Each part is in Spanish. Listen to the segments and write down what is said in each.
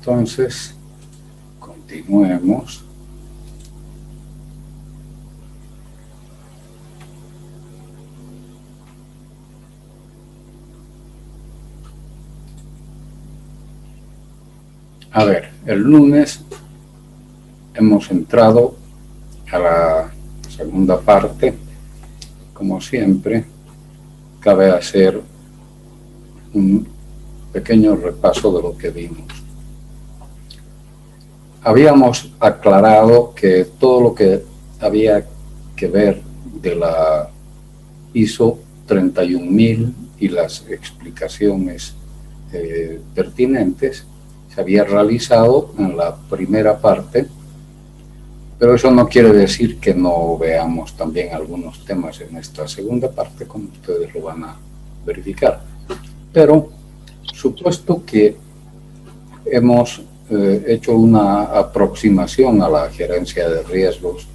Entonces, continuemos. A ver, el lunes hemos entrado a la segunda parte. Como siempre, cabe hacer un pequeño repaso de lo que vimos. Habíamos aclarado que todo lo que había que ver de la ISO 31000 y las explicaciones pertinentes se había realizado en la primera parte, pero eso no quiere decir que no veamos también algunos temas en esta segunda parte, como ustedes lo van a verificar. Pero supuesto que hemos hecho una aproximación a la gerencia de riesgos,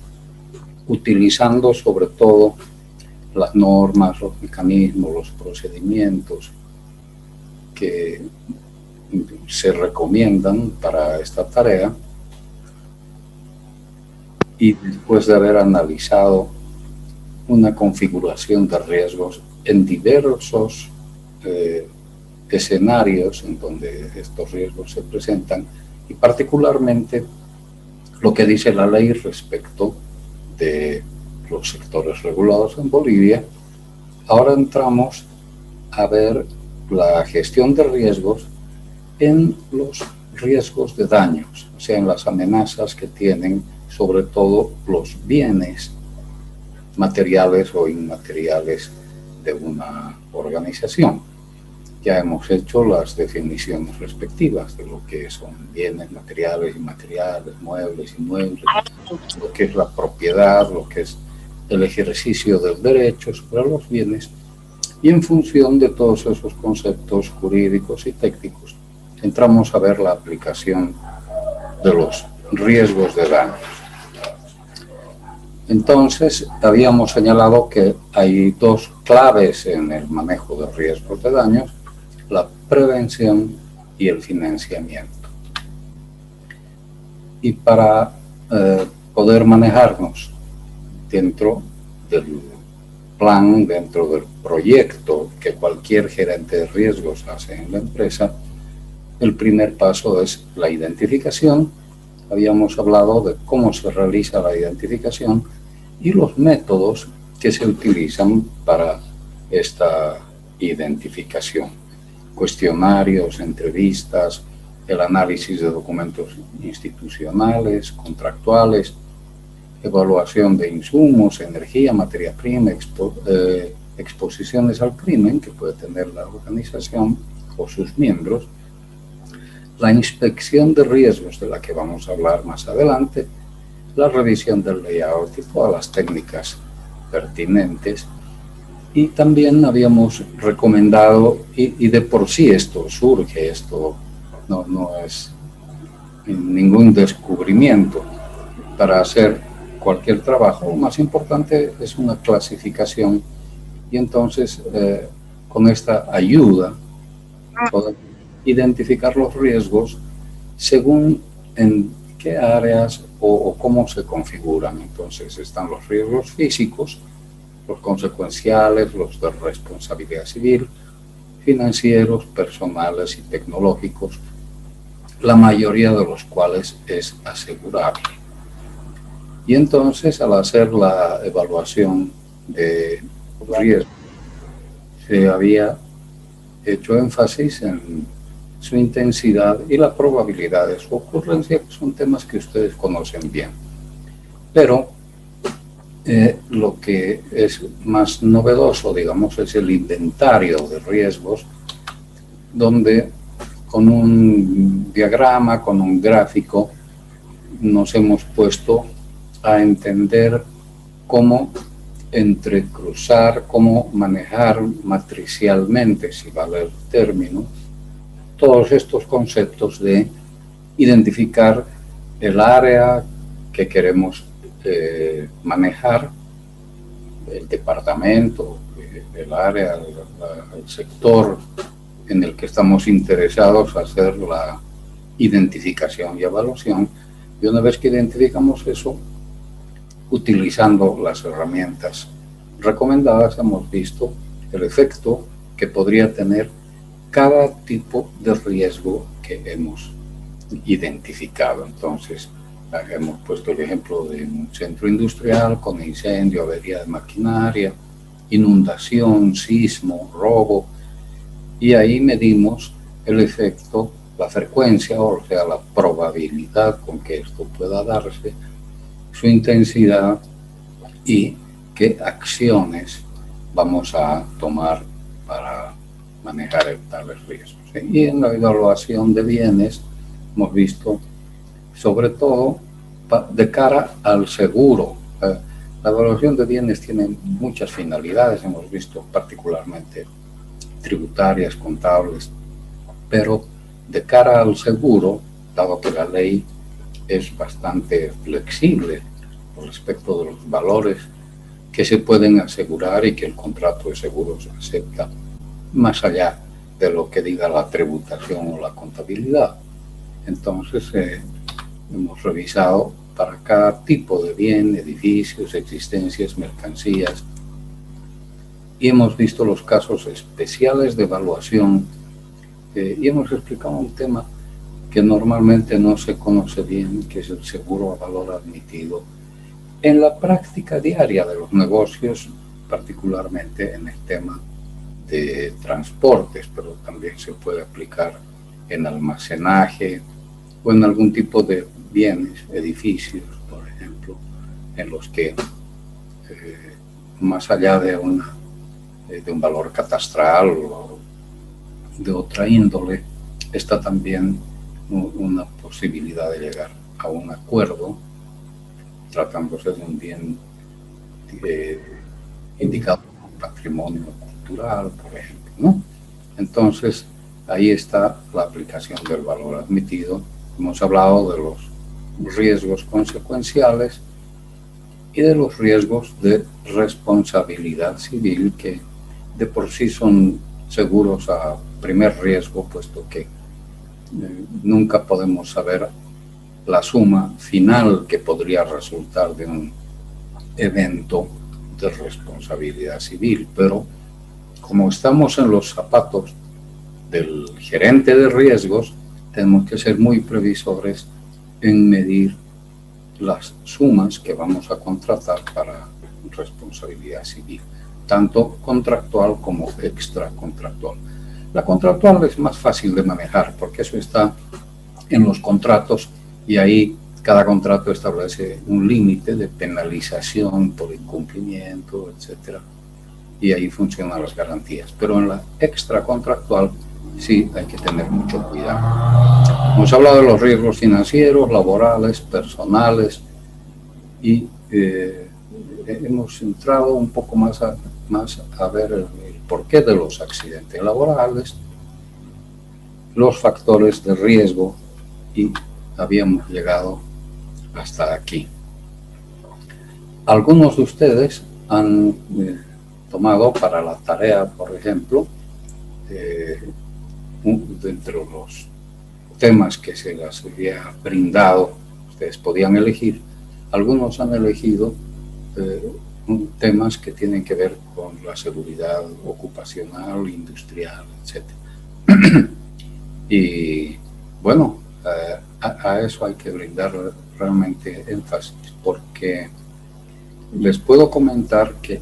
utilizando sobre todo las normas, los mecanismos, los procedimientos que se recomiendan para esta tarea, y después de haber analizado una configuración de riesgos en diversos escenarios en donde estos riesgos se presentan, y particularmente lo que dice la ley respecto de los sectores regulados en Bolivia, ahora entramos a ver la gestión de riesgos en los riesgos de daños, o sea, en las amenazas que tienen sobre todo los bienes materiales o inmateriales de una organización. Ya hemos hecho las definiciones respectivas de lo que son bienes materiales, inmateriales, muebles, inmuebles, lo que es la propiedad, lo que es el ejercicio del derecho sobre los bienes, y en función de todos esos conceptos jurídicos y técnicos, entramos a ver la aplicación de los riesgos de daños. Entonces, habíamos señalado que hay dos claves en el manejo de riesgos de daños: la prevención y el financiamiento. Y para poder manejarnos dentro del plan, dentro del proyecto que cualquier gerente de riesgos hace en la empresa, el primer paso es la identificación. Habíamos hablado de cómo se realiza la identificación y los métodos que se utilizan para esta identificación: cuestionarios, entrevistas, el análisis de documentos institucionales, contractuales, evaluación de insumos, energía, materia prima, exposiciones al crimen que puede tener la organización o sus miembros, la inspección de riesgos, de la que vamos a hablar más adelante, la revisión del layout y todas las técnicas pertinentes. Y también habíamos recomendado, y de por sí esto surge, esto no es ningún descubrimiento, para hacer cualquier trabajo, lo más importante es una clasificación, y entonces con esta ayuda podemos identificar los riesgos según en qué áreas o cómo se configuran. Entonces están los riesgos físicos, los consecuenciales, los de responsabilidad civil, financieros, personales y tecnológicos, la mayoría de los cuales es asegurable. Y entonces, al hacer la evaluación de riesgo, se había hecho énfasis en su intensidad y la probabilidad de su ocurrencia, que son temas que ustedes conocen bien. Pero lo que es más novedoso, digamos, es el inventario de riesgos, donde con un diagrama, con un gráfico, nos hemos puesto a entender cómo entrecruzar, cómo manejar matricialmente, si vale el término, todos estos conceptos de identificar el área que queremos manejar, el departamento, el área, el sector en el que estamos interesados a hacer la identificación y evaluación. Y una vez que identificamos eso, utilizando las herramientas recomendadas, hemos visto el efecto que podría tener cada tipo de riesgo que hemos identificado. Entonces, hemos puesto el ejemplo de un centro industrial con incendio, avería de maquinaria, inundación, sismo, robo, y ahí medimos el efecto, la frecuencia, o sea, la probabilidad con que esto pueda darse, su intensidad y qué acciones vamos a tomar para manejar tales riesgos. Y en la evaluación de bienes hemos visto, sobre todo, de cara al seguro. La evaluación de bienes tiene muchas finalidades, hemos visto particularmente tributarias, contables, pero de cara al seguro, dado que la ley es bastante flexible respecto de los valores que se pueden asegurar y que el contrato de seguros acepta, más allá de lo que diga la tributación o la contabilidad. Entonces, hemos revisado para cada tipo de bien, edificios, existencias, mercancías, y hemos visto los casos especiales de evaluación y hemos explicado un tema que normalmente no se conoce bien, que es el seguro a valor admitido en la práctica diaria de los negocios, particularmente en el tema de transportes, pero también se puede aplicar en almacenaje o en algún tipo de bienes, edificios, por ejemplo, en los que más allá de un valor catastral o de otra índole, está también una posibilidad de llegar a un acuerdo tratándose de un bien indicado como patrimonio cultural, por ejemplo, ¿no? Entonces, ahí está la aplicación del valor admitido. Hemos hablado de los riesgos consecuenciales y de los riesgos de responsabilidad civil, que de por sí son seguros a primer riesgo, puesto que nunca podemos saber la suma final que podría resultar de un evento de responsabilidad civil. Pero como estamos en los zapatos del gerente de riesgos, tenemos que ser muy previsores en medir las sumas que vamos a contratar para responsabilidad civil, tanto contractual como extracontractual. La contractual es más fácil de manejar porque eso está en los contratos y ahí cada contrato establece un límite de penalización por incumplimiento, etcétera, y ahí funcionan las garantías. Pero en la extracontractual sí hay que tener mucho cuidado. Hemos hablado de los riesgos financieros, laborales, personales y hemos entrado un poco más a ver el porqué de los accidentes laborales, los factores de riesgo, y habíamos llegado hasta aquí. Algunos de ustedes han tomado para la tarea, por ejemplo, dentro de los temas que se les había brindado, ustedes podían elegir, algunos han elegido temas que tienen que ver con la seguridad ocupacional, industrial, etc. Y bueno, a eso hay que brindar realmente énfasis, porque les puedo comentar que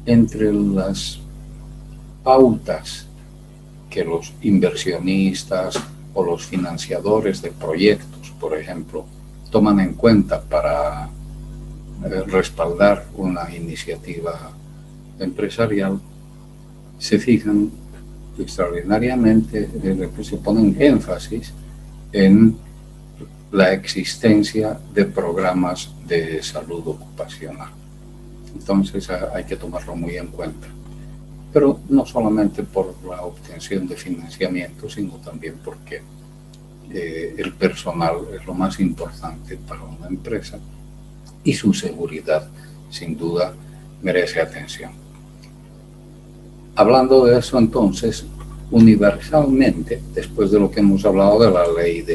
entre las pautas que los inversionistas o los financiadores de proyectos, por ejemplo, toman en cuenta para respaldar una iniciativa empresarial, se fijan extraordinariamente, se ponen énfasis en la existencia de programas de salud ocupacional. Entonces hay que tomarlo muy en cuenta. Pero no solamente por la obtención de financiamiento, sino también porque el personal es lo más importante para una empresa y su seguridad, sin duda, merece atención. Hablando de eso, entonces, universalmente, después de lo que hemos hablado de la ley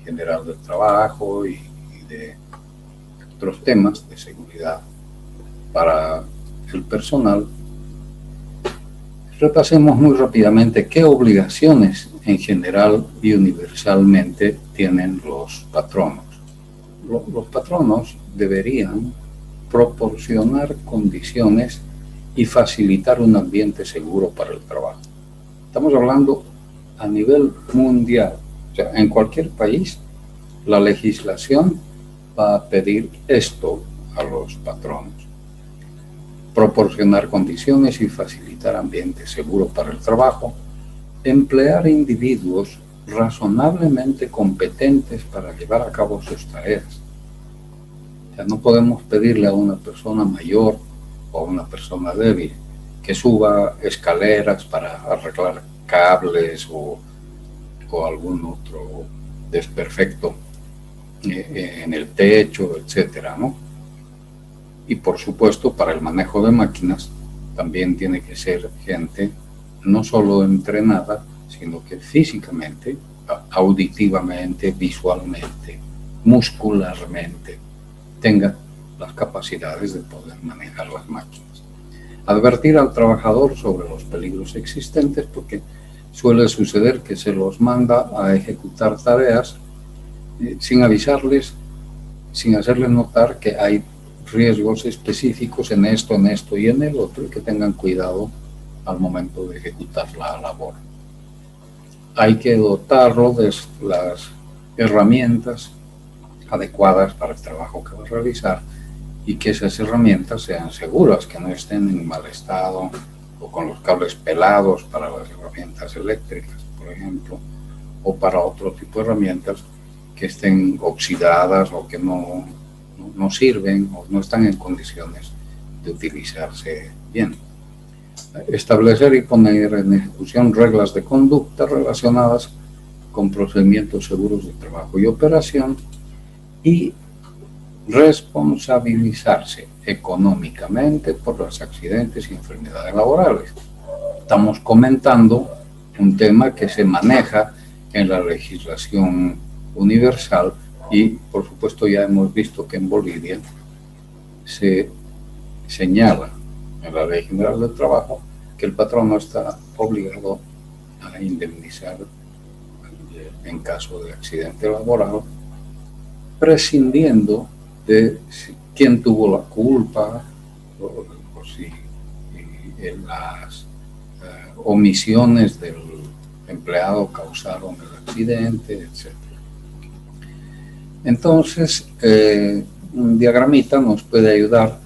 general del trabajo y de otros temas de seguridad para el personal, repasemos muy rápidamente qué obligaciones en general y universalmente tienen los patronos. Los patronos deberían proporcionar condiciones y facilitar un ambiente seguro para el trabajo. Estamos hablando a nivel mundial. O sea, en cualquier país, la legislación va a pedir esto a los patronos: proporcionar condiciones y facilitar ambientes seguros para el trabajo, emplear individuos razonablemente competentes para llevar a cabo sus tareas. O sea, no podemos pedirle a una persona mayor o a una persona débil que suba escaleras para arreglar cables o algún otro desperfecto en el techo, etcétera, ¿no? Y por supuesto, para el manejo de máquinas también tiene que ser gente no solo entrenada, sino que físicamente, auditivamente, visualmente, muscularmente, tenga las capacidades de poder manejar las máquinas. Advertir al trabajador sobre los peligros existentes, porque suele suceder que se los manda a ejecutar tareas sin avisarles, sin hacerles notar que hay riesgos específicos en esto y en el otro, y que tengan cuidado al momento de ejecutar la labor. Hay que dotarlo de las herramientas adecuadas para el trabajo que va a realizar y que esas herramientas sean seguras, que no estén en mal estado o con los cables pelados para las herramientas eléctricas, por ejemplo, o para otro tipo de herramientas que estén oxidadas o que no sirven o no están en condiciones de utilizarse bien. Establecer y poner en ejecución reglas de conducta relacionadas con procedimientos seguros de trabajo y operación, y responsabilizarse económicamente por los accidentes y enfermedades laborales. Estamos comentando un tema que se maneja en la legislación universal y, por supuesto, ya hemos visto que en Bolivia se señala en la Ley General del Trabajo que el patrono está obligado a indemnizar en caso de accidente laboral, prescindiendo de quién tuvo la culpa o si las omisiones del empleado causaron el accidente, etc. Entonces, un diagramita nos puede ayudar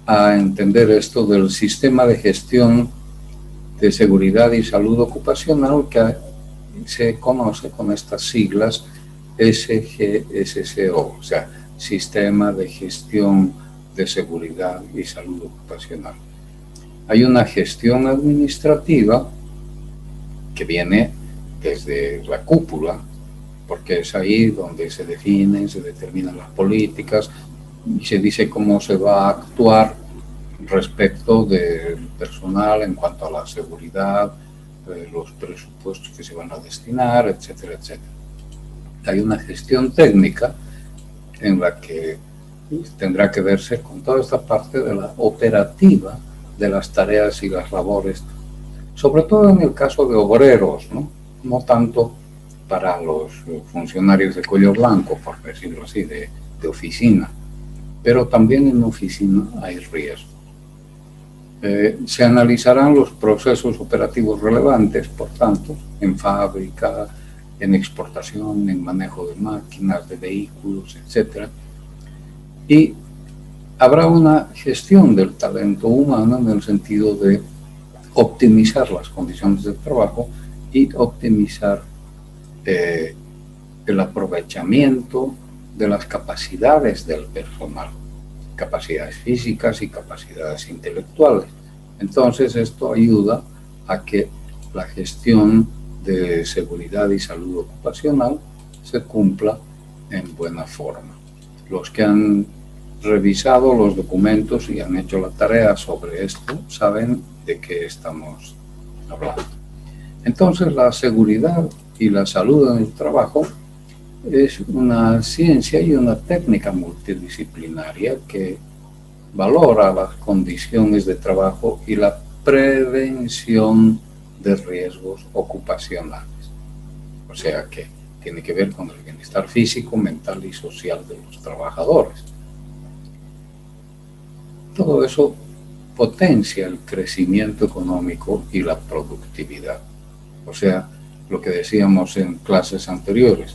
a entender esto del sistema de gestión de seguridad y salud ocupacional, que se conoce con estas siglas SGSCO, o sea, Sistema de Gestión de Seguridad y Salud Ocupacional. Hay una gestión administrativa que viene desde la cúpula, porque es ahí donde se determinan las políticas y se dice cómo se va a actuar respecto del personal en cuanto a la seguridad, los presupuestos que se van a destinar, etcétera, etcétera. Hay una gestión técnica en la que tendrá que verse con toda esta parte de la operativa de las tareas y las labores, sobre todo en el caso de obreros, no tanto para los funcionarios de cuello blanco, por decirlo así, de oficina, pero también en oficina hay riesgos. Se analizarán los procesos operativos relevantes, por tanto, en fábrica, en exportación, en manejo de máquinas, de vehículos, etc. Y habrá una gestión del talento humano en el sentido de optimizar las condiciones de trabajo y optimizar el aprovechamiento de las capacidades del personal, capacidades físicas y capacidades intelectuales. Entonces, esto ayuda a que la gestión de seguridad y salud ocupacional se cumpla en buena forma. Los que han revisado los documentos y han hecho la tarea sobre esto saben de qué estamos hablando. Entonces, la seguridad y la salud en el trabajo es una ciencia y una técnica multidisciplinaria que valora las condiciones de trabajo y la prevención de riesgos ocupacionales. O sea que tiene que ver con el bienestar físico, mental y social de los trabajadores. Todo eso potencia el crecimiento económico y la productividad. O sea, lo que decíamos en clases anteriores,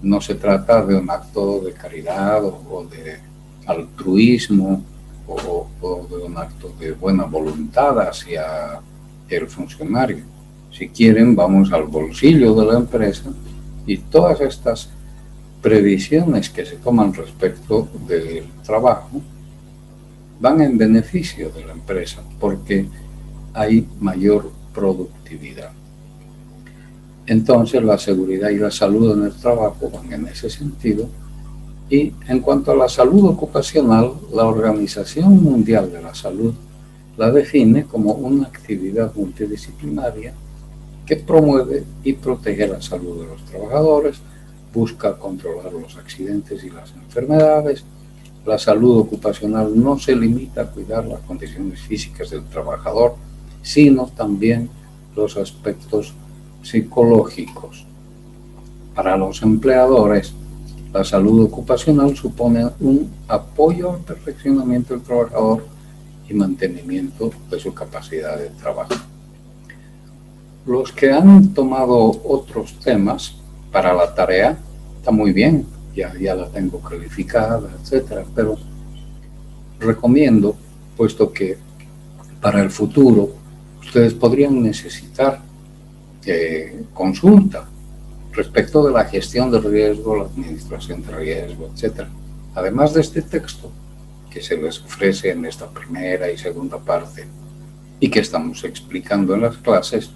no se trata de un acto de caridad o de altruismo o de un acto de buena voluntad hacia el funcionario. Si quieren, vamos al bolsillo de la empresa y todas estas previsiones que se toman respecto del trabajo van en beneficio de la empresa porque hay mayor productividad. Entonces, la seguridad y la salud en el trabajo van en ese sentido. Y en cuanto a la salud ocupacional, la Organización Mundial de la Salud la define como una actividad multidisciplinaria que promueve y protege la salud de los trabajadores, busca controlar los accidentes y las enfermedades. La salud ocupacional no se limita a cuidar las condiciones físicas del trabajador, sino también los aspectos psicológicos. Para los empleadores, la salud ocupacional supone un apoyo al perfeccionamiento del trabajador y mantenimiento de su capacidad de trabajo. Los que han tomado otros temas para la tarea, está muy bien, ya la tengo calificada, etcétera, pero recomiendo, puesto que para el futuro ustedes podrían necesitar consulta respecto de la gestión de riesgo, la administración de riesgo, etcétera. Además de este texto que se les ofrece en esta primera y segunda parte y que estamos explicando en las clases,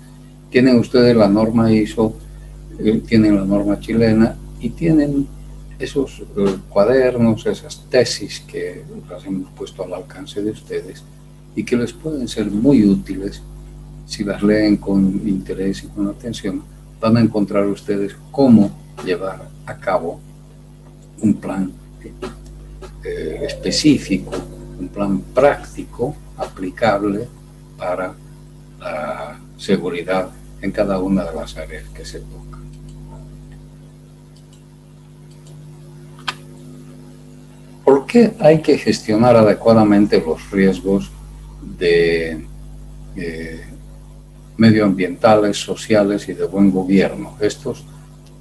tienen ustedes la norma ISO, tienen la norma chilena y tienen esos cuadernos, esas tesis que las hemos puesto al alcance de ustedes y que les pueden ser muy útiles si las leen con interés y con atención. Van a encontrar ustedes cómo llevar a cabo un plan específico, un plan práctico, aplicable para la seguridad en cada una de las áreas que se tocan. ¿Por qué hay que gestionar adecuadamente los riesgos de medioambientales, sociales y de buen gobierno? Estos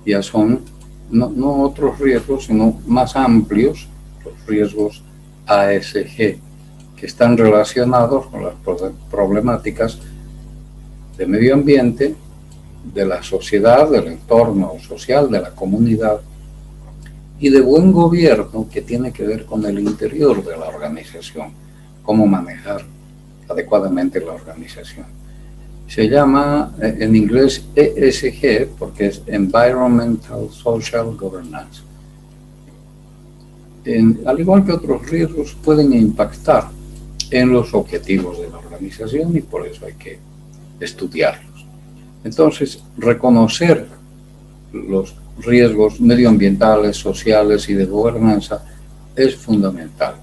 ya son no otros riesgos, sino más amplios, los riesgos ASG, que están relacionados con las problemáticas de medio ambiente, de la sociedad, del entorno social, de la comunidad, y de buen gobierno, que tiene que ver con el interior de la organización, cómo manejar adecuadamente la organización. Se llama en inglés ESG porque es Environmental Social Governance. Al igual que otros riesgos, pueden impactar en los objetivos de la organización y por eso hay que estudiarlos. Entonces, reconocer los riesgos medioambientales, sociales y de gobernanza es fundamental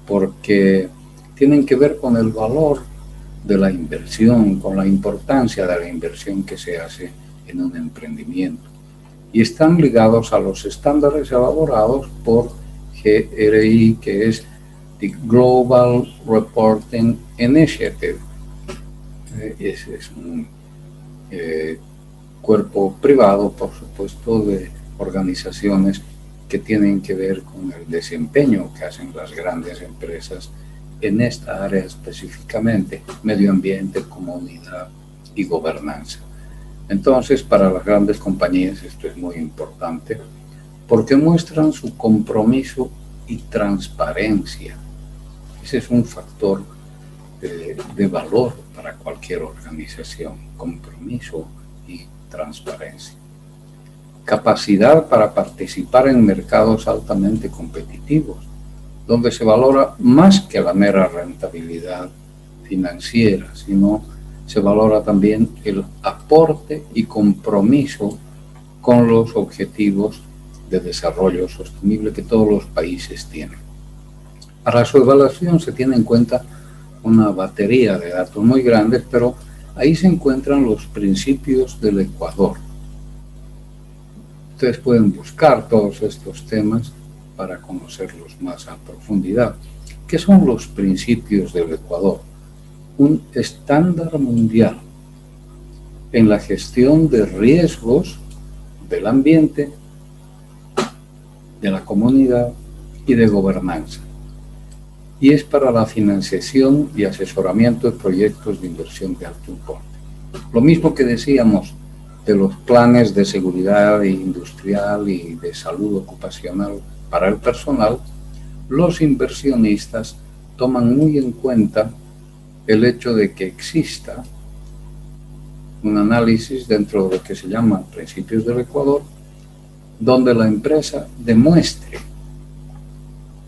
porque tienen que ver con el valor de la inversión, con la importancia de la inversión que se hace en un emprendimiento y están ligados a los estándares elaborados por GRI, que es the Global Reporting Initiative. Es un cuerpo privado, por supuesto, de organizaciones que tienen que ver con el desempeño que hacen las grandes empresas en esta área específicamente, medio ambiente, comunidad y gobernanza. Entonces, para las grandes compañías esto es muy importante porque muestran su compromiso y transparencia. Ese es un factor de valor para cualquier organización, compromiso y transparencia. Capacidad para participar en mercados altamente competitivos, donde se valora más que la mera rentabilidad financiera, sino se valora también el aporte y compromiso con los objetivos de desarrollo sostenible que todos los países tienen. Para su evaluación se tiene en cuenta una batería de datos muy grandes, pero ahí se encuentran los principios del Ecuador. Ustedes pueden buscar todos estos temas para conocerlos más a profundidad. ¿Qué son los principios del Ecuador? Un estándar mundial en la gestión de riesgos del ambiente, de la comunidad y de gobernanza. Y es para la financiación y asesoramiento de proyectos de inversión de alto importe. Lo mismo que decíamos de los planes de seguridad industrial y de salud ocupacional para el personal, los inversionistas toman muy en cuenta el hecho de que exista un análisis dentro de lo que se llama principios del Ecuador, donde la empresa demuestre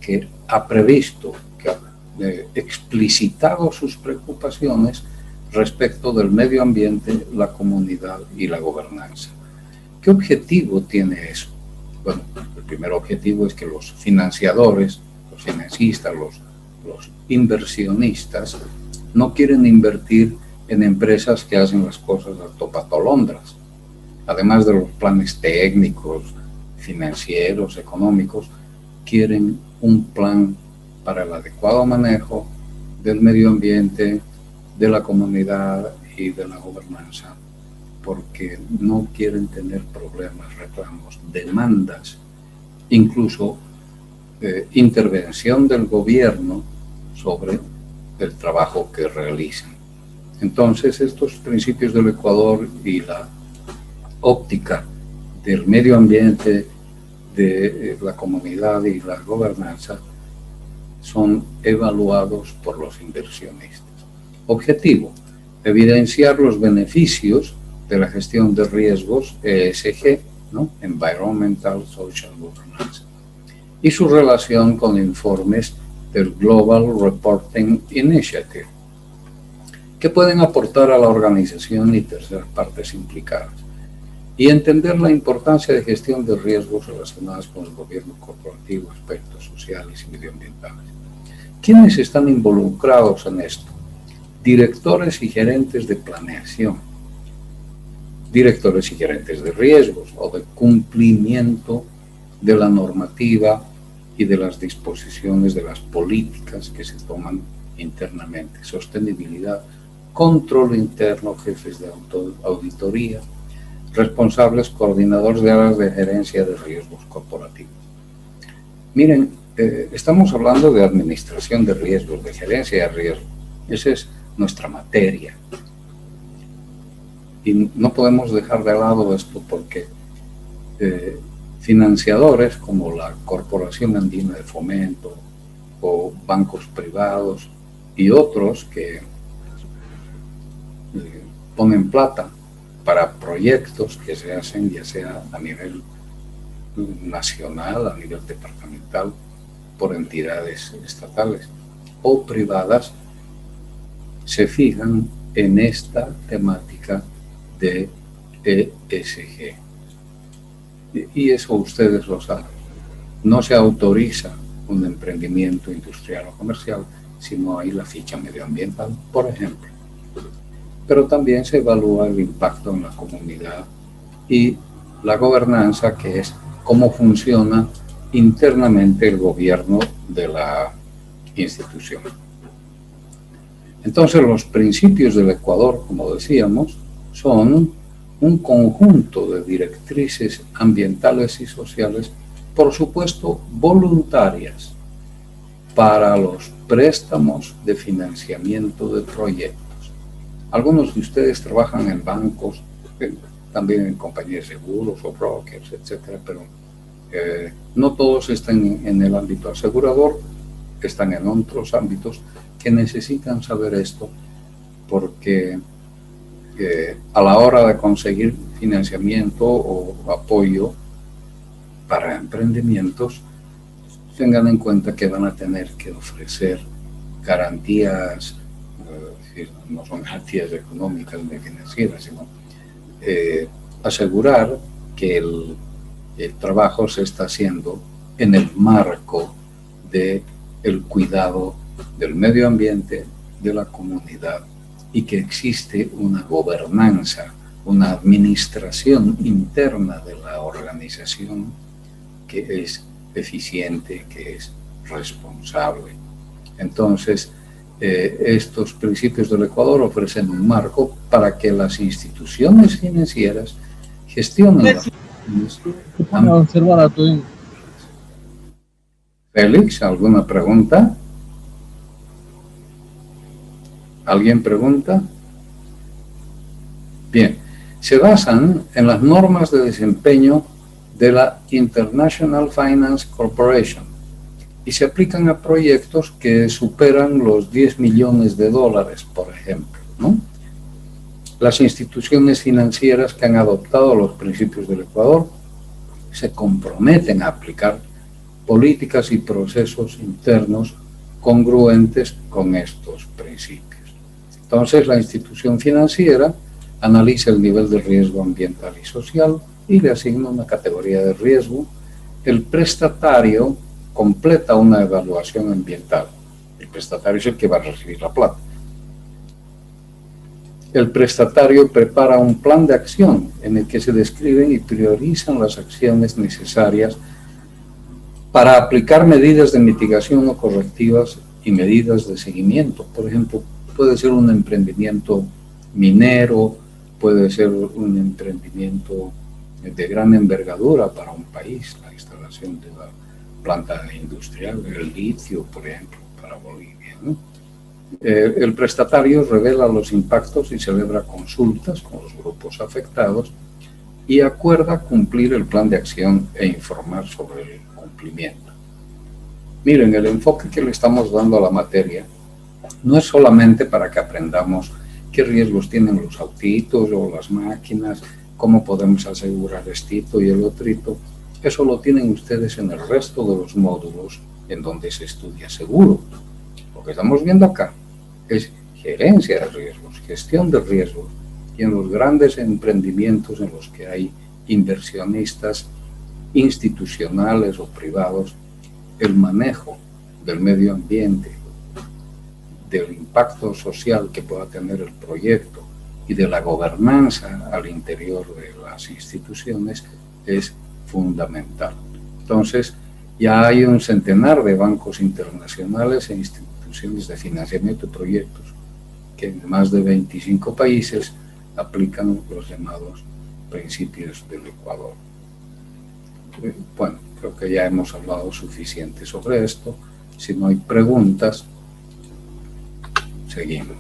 que ha previsto, que ha explicitado sus preocupaciones respecto del medio ambiente, la comunidad y la gobernanza. ¿Qué objetivo tiene eso? Bueno, el primer objetivo es que los financiadores, los financistas, los inversionistas no quieren invertir en empresas que hacen las cosas a topatolondras. Además de los planes técnicos, financieros, económicos, quieren un plan para el adecuado manejo del medio ambiente, de la comunidad y de la gobernanza, porque no quieren tener problemas, reclamos, demandas, incluso intervención del gobierno sobre el trabajo que realizan. Entonces, estos principios del Ecuador y la óptica del medio ambiente, de la comunidad y la gobernanza son evaluados por los inversionistas. Objetivo: evidenciar los beneficios de la gestión de riesgos ESG, ¿no? Environmental, Social Governance, y su relación con informes del Global Reporting Initiative, que pueden aportar a la organización y terceras partes implicadas, y entender la importancia de gestión de riesgos relacionados con el gobierno corporativo, aspectos sociales y medioambientales. ¿Quiénes están involucrados en esto? Directores y gerentes de planeación, directores y gerentes de riesgos o de cumplimiento de la normativa y de las disposiciones de las políticas que se toman internamente, sostenibilidad, control interno, jefes de auditoría, responsables, coordinadores de áreas de gerencia de riesgos corporativos. Miren, estamos hablando de administración de riesgos, de gerencia de riesgos. Esa es nuestra materia. Y no podemos dejar de lado esto porque financiadores como la Corporación Andina de Fomento o bancos privados y otros que ponen plata para proyectos que se hacen ya sea a nivel nacional, a nivel departamental, por entidades estatales o privadas, se fijan en esta temática de ESG. Y eso ustedes lo saben. No se autoriza un emprendimiento industrial o comercial si no hay la ficha medioambiental, por ejemplo. Pero también se evalúa el impacto en la comunidad y la gobernanza, que es cómo funciona internamente el gobierno de la institución. Entonces, los principios del Ecuador, como decíamos, son un conjunto de directrices ambientales y sociales, por supuesto voluntarias, para los préstamos de financiamiento de proyectos. Algunos de ustedes trabajan en bancos, también en compañías de seguros o brokers, etcétera, pero no todos están en el ámbito asegurador, están en otros ámbitos que necesitan saber esto, porque a la hora de conseguir financiamiento o apoyo para emprendimientos, tengan en cuenta que van a tener que ofrecer garantías es decir, no son garantías económicas ni financieras, sino asegurar que el trabajo se está haciendo en el marco del cuidado del medio ambiente, de la comunidad, y que existe una gobernanza, una administración interna de la organización que es eficiente, que es responsable. Entonces, estos principios del Ecuador ofrecen un marco para que las instituciones financieras gestionen las Félix, ¿alguna pregunta? ¿Alguien pregunta? Bien, se basan en las normas de desempeño de la International Finance Corporation y se aplican a proyectos que superan los 10 millones de dólares, por ejemplo, ¿no? Las instituciones financieras que han adoptado los principios del Ecuador se comprometen a aplicar políticas y procesos internos congruentes con estos principios. Entonces, la institución financiera analiza el nivel de riesgo ambiental y social y le asigna una categoría de riesgo. El prestatario completa una evaluación ambiental. El prestatario es el que va a recibir la plata. El prestatario prepara un plan de acción en el que se describen y priorizan las acciones necesarias para aplicar medidas de mitigación o correctivas y medidas de seguimiento. Por ejemplo, puede ser un emprendimiento minero, puede ser un emprendimiento de gran envergadura para un país, la instalación de la planta industrial, el litio, por ejemplo, para Bolivia, ¿no? El prestatario revela los impactos y celebra consultas con los grupos afectados y acuerda cumplir el plan de acción e informar sobre el cumplimiento. Miren, el enfoque que le estamos dando a la materia no es solamente para que aprendamos qué riesgos tienen los autitos o las máquinas, cómo podemos asegurar estito y el otrito. Eso lo tienen ustedes en el resto de los módulos en donde se estudia seguro. Lo que estamos viendo acá es gerencia de riesgos, gestión de riesgos, y en los grandes emprendimientos en los que hay inversionistas institucionales o privados, el manejo del medio ambiente, del impacto social que pueda tener el proyecto y de la gobernanza al interior de las instituciones es fundamental. Entonces, ya hay un centenar de bancos internacionales e instituciones de financiamiento de proyectos que en más de 25 países aplican los llamados principios del Ecuador. Bueno, creo que ya hemos hablado suficiente sobre esto. Si no hay preguntas, seguimos.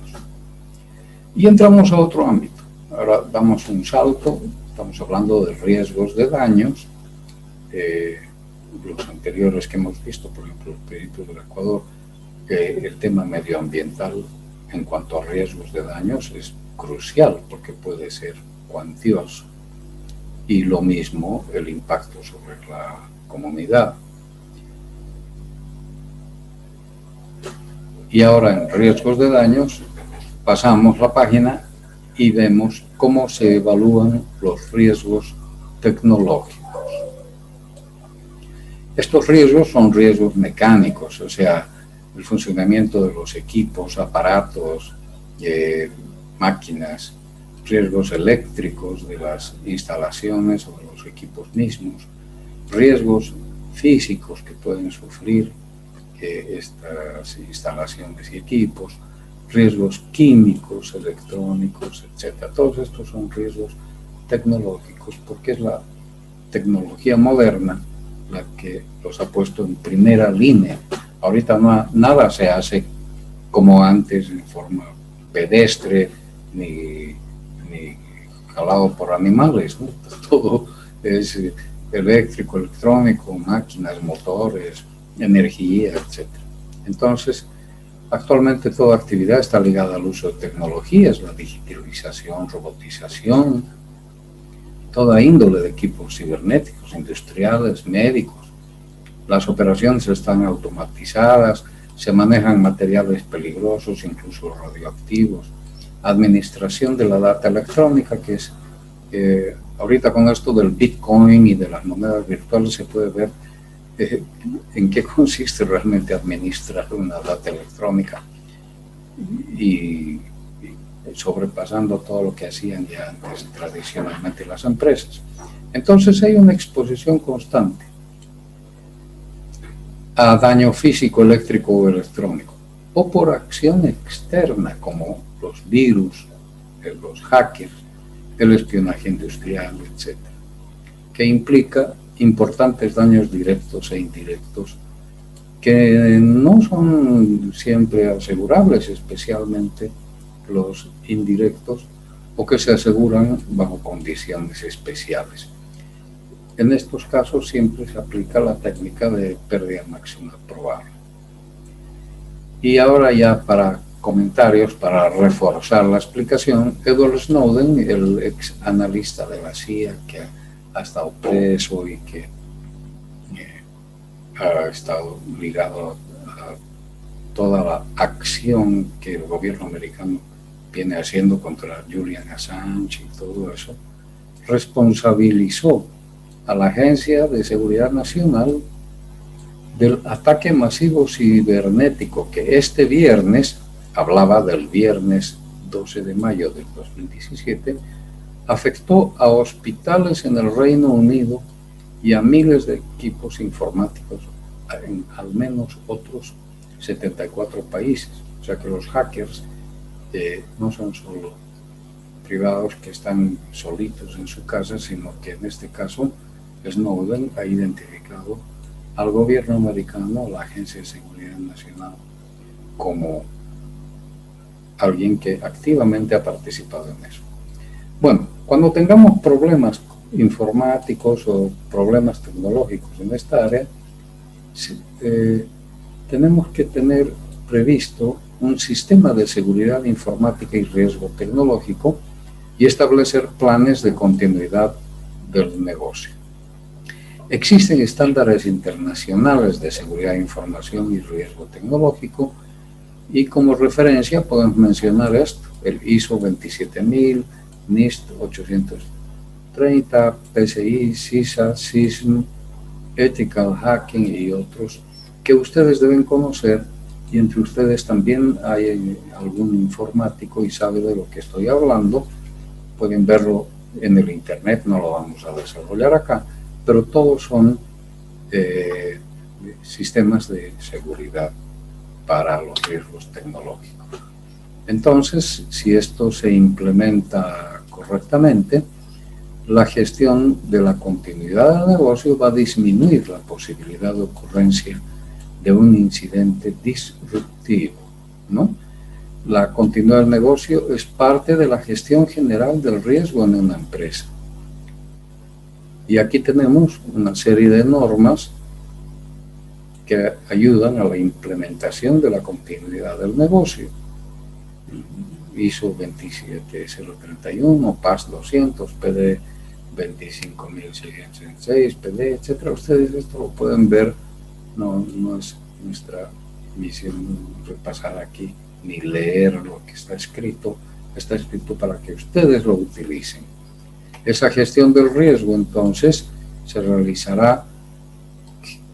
Y entramos a otro ámbito. Ahora damos un salto, estamos hablando de riesgos de daños. Los anteriores que hemos visto, por ejemplo, el principio del Ecuador, el tema medioambiental en cuanto a riesgos de daños es crucial porque puede ser cuantioso. Y lo mismo el impacto sobre la comunidad. Y ahora en riesgos de daños pasamos la página y vemos cómo se evalúan los riesgos tecnológicos. Estos riesgos son riesgos mecánicos, o sea, el funcionamiento de los equipos, aparatos, máquinas, riesgos eléctricos de las instalaciones o de los equipos mismos, riesgos físicos que pueden sufrir estas instalaciones y equipos, riesgos químicos, electrónicos, etc. Todos estos son riesgos tecnológicos porque es la tecnología moderna la que los ha puesto en primera línea. Ahorita nada se hace como antes en forma pedestre ni jalado por animales, ¿no? Todo es eléctrico, electrónico, máquinas, motores, energía, etc. Entonces, actualmente toda actividad está ligada al uso de tecnologías, la digitalización, robotización, toda índole de equipos cibernéticos, industriales, médicos. Las operaciones están automatizadas, se manejan materiales peligrosos, incluso radioactivos, administración de la data electrónica, que es, ahorita con esto del Bitcoin y de las monedas virtuales se puede ver en qué consiste realmente administrar una data electrónica y sobrepasando todo lo que hacían ya antes tradicionalmente las empresas. Entonces hay una exposición constante a daño físico, eléctrico o electrónico, o por acción externa como los virus, los hackers, el espionaje industrial, etc., que implica importantes daños directos e indirectos que no son siempre asegurables, especialmente los indirectos, o que se aseguran bajo condiciones especiales. En estos casos siempre se aplica la técnica de pérdida máxima probable. Y ahora ya para comentarios, para reforzar la explicación, Edward Snowden, el ex analista de la CIA que ha estado preso y que ha estado ligado a toda la acción que el gobierno americano viene haciendo contra Julian Assange y todo eso, responsabilizó a la Agencia de Seguridad Nacional del ataque masivo cibernético que este viernes, hablaba del viernes 12 de mayo del 2017, afectó a hospitales en el Reino Unido y a miles de equipos informáticos en al menos otros 74 países. O sea que los hackers no son solo privados que están solitos en su casa, sino que en este caso Snowden ha identificado al gobierno americano, a la Agencia de Seguridad Nacional, como alguien que activamente ha participado en eso. Bueno, cuando tengamos problemas informáticos o problemas tecnológicos en esta área, tenemos que tener previsto un sistema de seguridad informática y riesgo tecnológico y establecer planes de continuidad del negocio. Existen estándares internacionales de seguridad de información y riesgo tecnológico y como referencia podemos mencionar esto, el ISO 27000, NIST 830, PCI, CISA, CISM, Ethical Hacking y otros que ustedes deben conocer, y entre ustedes también hay algún informático y sabe de lo que estoy hablando. Pueden verlo en el internet, no lo vamos a desarrollar acá, pero todos son sistemas de seguridad para los riesgos tecnológicos. Entonces, si esto se implementa correctamente, la gestión de la continuidad del negocio va a disminuir la posibilidad de ocurrencia de un incidente disruptivo, ¿no? La continuidad del negocio es parte de la gestión general del riesgo en una empresa. Y aquí tenemos una serie de normas que ayudan a la implementación de la continuidad del negocio. ISO 27031, PAS 200, PD 25606, PD, etcétera. Ustedes esto lo pueden ver, no es nuestra misión repasar aquí ni leer lo que está escrito para que ustedes lo utilicen. Esa gestión del riesgo entonces se realizará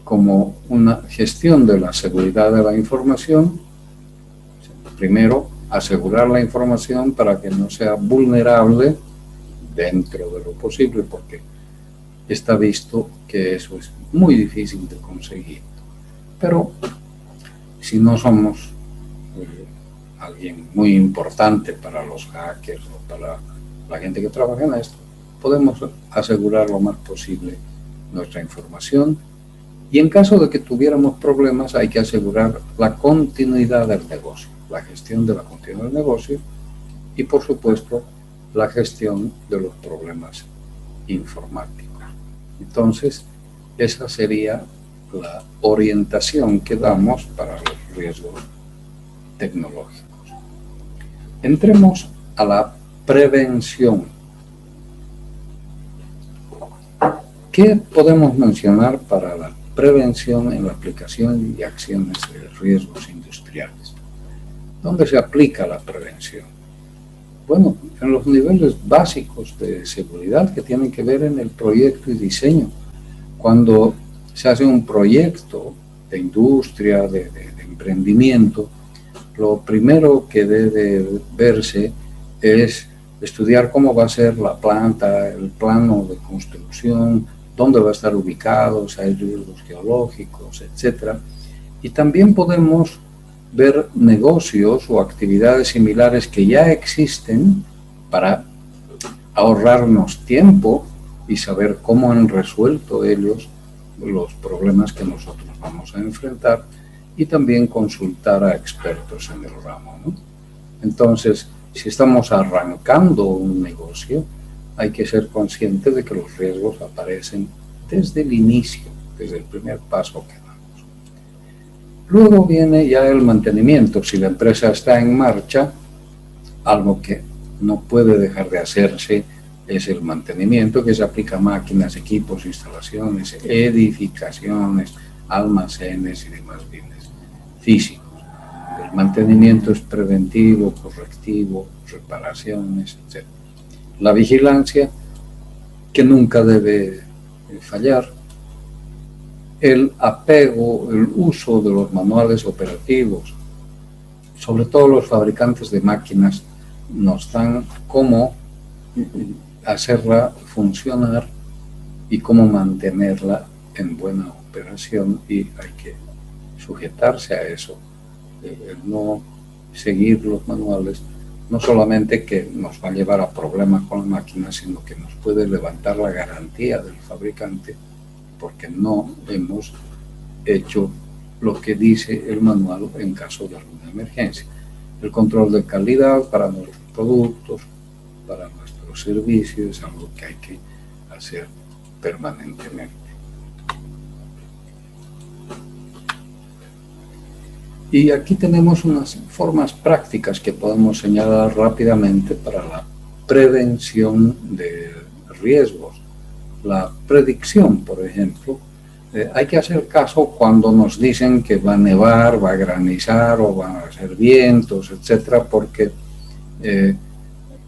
como una gestión de la seguridad de la información. Primero, asegurar la información para que no sea vulnerable dentro de lo posible, porque está visto que eso es muy difícil de conseguir. Pero si no somos alguien muy importante para los hackers o para la gente que trabaja en esto, podemos asegurar lo más posible nuestra información, y en caso de que tuviéramos problemas hay que asegurar la continuidad del negocio, la gestión de la continuidad del negocio y por supuesto la gestión de los problemas informáticos. Entonces, esa sería la orientación que damos para los riesgos tecnológicos. Entremos a la prevención. ¿Qué podemos mencionar para la prevención en la aplicación y acciones de riesgos industriales. ¿Dónde se aplica la prevención? Bueno, en los niveles básicos de seguridad que tienen que ver en el proyecto y diseño. Cuando se hace un proyecto de industria, de emprendimiento, lo primero que debe verse es estudiar cómo va a ser la planta, el plano de construcción, dónde va a estar ubicado, si hay riesgos geológicos, etc. Y también podemos ver negocios o actividades similares que ya existen para ahorrarnos tiempo y saber cómo han resuelto ellos los problemas que nosotros vamos a enfrentar, y también consultar a expertos en el ramo, ¿no? Entonces, si estamos arrancando un negocio, hay que ser consciente de que los riesgos aparecen desde el inicio, desde el primer paso que damos. Luego viene ya el mantenimiento. Si la empresa está en marcha, algo que no puede dejar de hacerse es el mantenimiento, que se aplica a máquinas, equipos, instalaciones, edificaciones, almacenes y demás bienes físicos. El mantenimiento es preventivo, correctivo, reparaciones, etc. La vigilancia, que nunca debe fallar. El apego, el uso de los manuales operativos, sobre todo los fabricantes de máquinas, nos dan cómo hacerla funcionar y cómo mantenerla en buena operación, y hay que sujetarse a eso. El no seguir los manuales no solamente que nos va a llevar a problemas con la máquina, sino que nos puede levantar la garantía del fabricante porque no hemos hecho lo que dice el manual en caso de alguna emergencia. El control de calidad para nuestros productos, para nuestros servicios, es algo que hay que hacer permanentemente. Y aquí tenemos unas formas prácticas que podemos señalar rápidamente para la prevención de riesgos. La predicción, por ejemplo, hay que hacer caso cuando nos dicen que va a nevar, va a granizar o van a ser vientos, etcétera, porque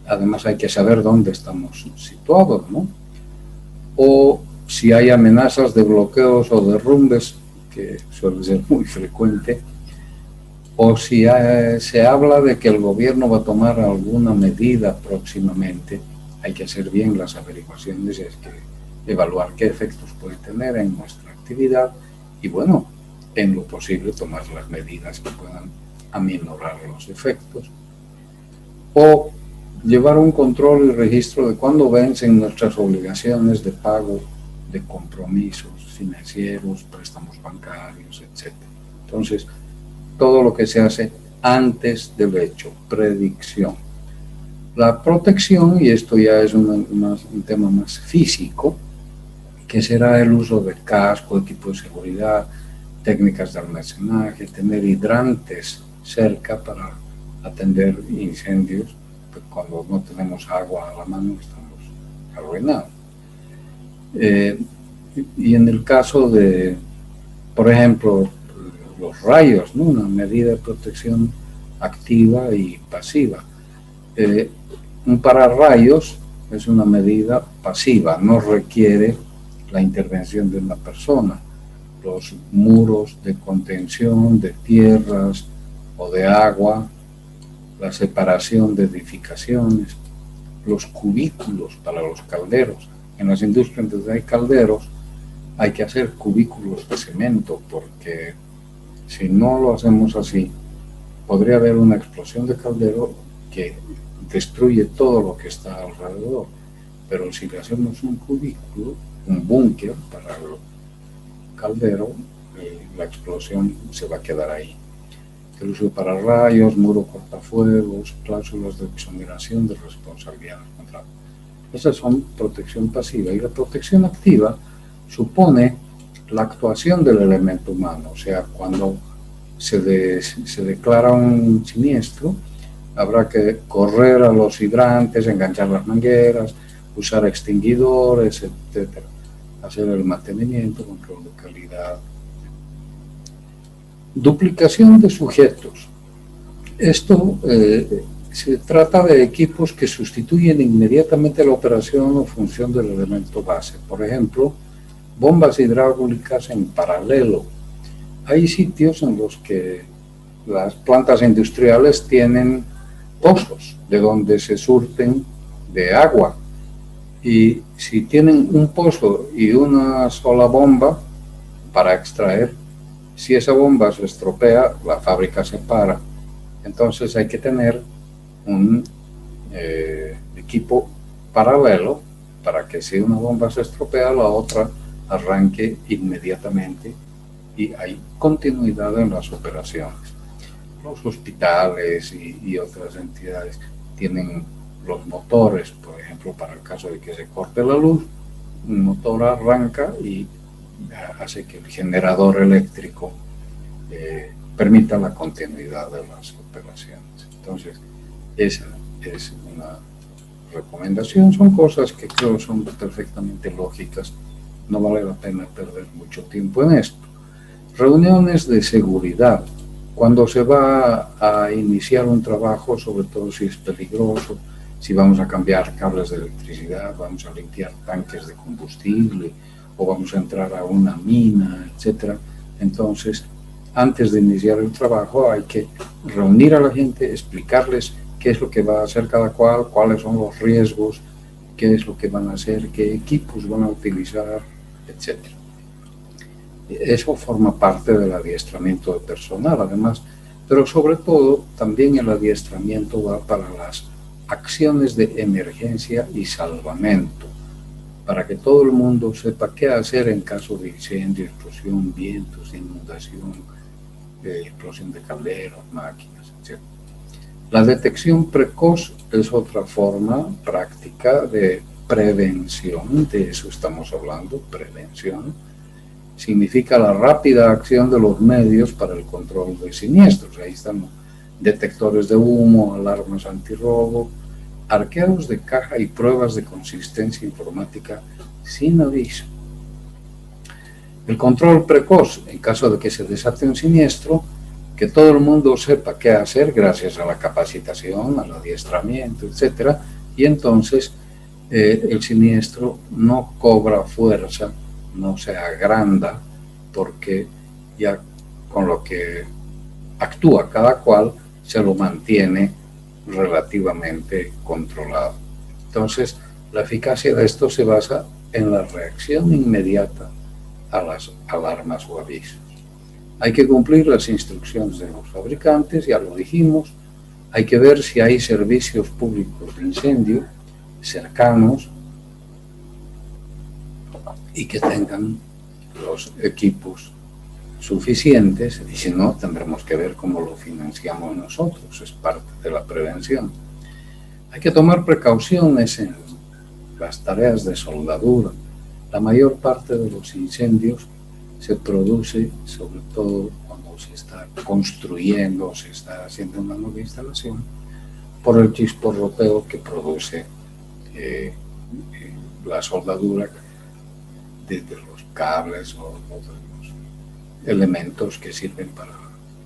además hay que saber dónde estamos situados, ¿no? O si hay amenazas de bloqueos o derrumbes, que suele ser muy frecuente, o si se habla de que el gobierno va a tomar alguna medida próximamente, hay que hacer bien las averiguaciones y hay que evaluar qué efectos puede tener en nuestra actividad y, bueno, en lo posible tomar las medidas que puedan aminorar los efectos. O llevar un control y registro de cuándo vencen nuestras obligaciones de pago de compromisos financieros, préstamos bancarios, etc. Entonces, todo lo que se hace antes del hecho, predicción. La protección, y esto ya es un tema más físico, que será el uso de casco, equipo de seguridad, técnicas de almacenaje, tener hidrantes cerca para atender incendios, pues cuando no tenemos agua a la mano estamos arruinados. Y en el caso de, por ejemplo, los rayos, ¿no? Una medida de protección activa y pasiva. Un pararrayos es una medida pasiva, no requiere la intervención de una persona. Los muros de contención de tierras o de agua, la separación de edificaciones, los cubículos para los calderos. En las industrias donde hay calderos hay que hacer cubículos de cemento porque si no lo hacemos así, podría haber una explosión de caldero que destruye todo lo que está alrededor. Pero si le hacemos un cubículo, un búnker para el caldero, la explosión se va a quedar ahí. El uso para rayos, muro cortafuegos, cláusulas de exoneración de responsabilidad del contrato. Esas son protección pasiva. Y la protección activa supone la actuación del elemento humano, o sea, cuando se declara un siniestro, habrá que correr a los hidrantes, enganchar las mangueras, usar extinguidores, etc. hacer el mantenimiento, control de calidad. Duplicación de sujetos. Esto se trata de equipos que sustituyen inmediatamente la operación o función del elemento base. Por ejemplo, bombas hidráulicas en paralelo. Hay sitios en los que las plantas industriales tienen pozos de donde se surten de agua. Y si tienen un pozo y una sola bomba para extraer, si esa bomba se estropea, la fábrica se para. Entonces hay que tener un equipo paralelo para que si una bomba se estropea, la otra arranque inmediatamente y hay continuidad en las operaciones. Los hospitales y otras entidades tienen los motores, por ejemplo, para el caso de que se corte la luz, un motor arranca y hace que el generador eléctrico permita la continuidad de las operaciones. Entonces, esa es una recomendación. Son cosas que creo son perfectamente lógicas. No vale la pena perder mucho tiempo en esto. Reuniones de seguridad. Cuando se va a iniciar un trabajo, sobre todo si es peligroso, si vamos a cambiar cables de electricidad, vamos a limpiar tanques de combustible o vamos a entrar a una mina, etc. Entonces, antes de iniciar el trabajo hay que reunir a la gente, explicarles qué es lo que va a hacer cada cual, cuáles son los riesgos, qué es lo que van a hacer, qué equipos van a utilizar, etc. Eso forma parte del adiestramiento de personal, además, pero sobre todo también el adiestramiento va para las acciones de emergencia y salvamento, para que todo el mundo sepa qué hacer en caso de incendio, explosión, vientos, inundación, explosión de calderos, máquinas, etc. La detección precoz es otra forma práctica de prevención, de eso estamos hablando, prevención. Significa la rápida acción de los medios para el control de siniestros. Ahí están detectores de humo, alarmas antirrobo, arqueos de caja y pruebas de consistencia informática sin aviso. El control precoz, en caso de que se desate un siniestro, que todo el mundo sepa qué hacer gracias a la capacitación, al adiestramiento, etc. Y entonces el siniestro no cobra fuerza, no se agranda, porque ya con lo que actúa cada cual se lo mantiene relativamente controlado. Entonces, la eficacia de esto se basa en la reacción inmediata a las alarmas o avisos. Hay que cumplir las instrucciones de los fabricantes, ya lo dijimos. Hay que ver si hay servicios públicos de incendio cercanos y que tengan los equipos suficientes, y si no, tendremos que ver cómo lo financiamos nosotros, es parte de la prevención. Hay que tomar precauciones en las tareas de soldadura. La mayor parte de los incendios se produce, sobre todo cuando se está construyendo, se está haciendo una nueva instalación, por el chisporroteo que produce la soldadura desde los cables o los elementos que sirven para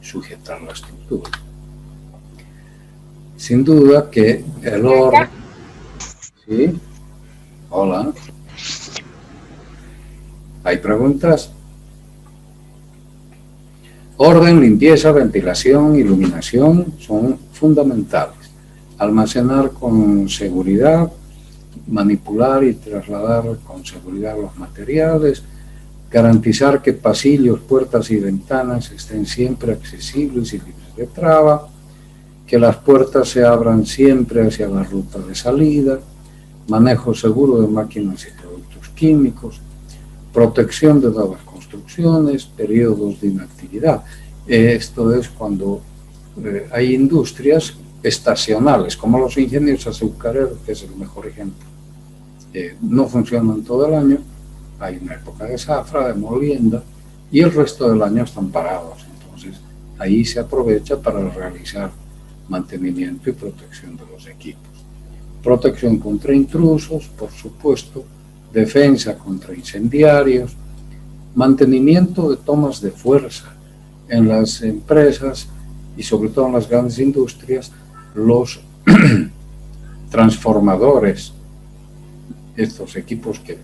sujetar la estructura. Sin duda que el orden... ¿Sí? Hola. ¿Hay preguntas? Orden, limpieza, ventilación, iluminación son fundamentales. Almacenar con seguridad, manipular y trasladar con seguridad los materiales, garantizar que pasillos, puertas y ventanas estén siempre accesibles y libres de traba, que las puertas se abran siempre hacia la ruta de salida, manejo seguro de máquinas y productos químicos, protección de nuevas construcciones, periodos de inactividad. Esto es cuando hay industrias estacionales, como los ingenios azucareros, que es el mejor ejemplo. No funcionan todo el año, hay una época de zafra, de molienda, y el resto del año están parados. Entonces, ahí se aprovecha para realizar mantenimiento y protección de los equipos. Protección contra intrusos, por supuesto, defensa contra incendiarios, mantenimiento de tomas de fuerza en las empresas y sobre todo en las grandes industrias, los transformadores, estos equipos que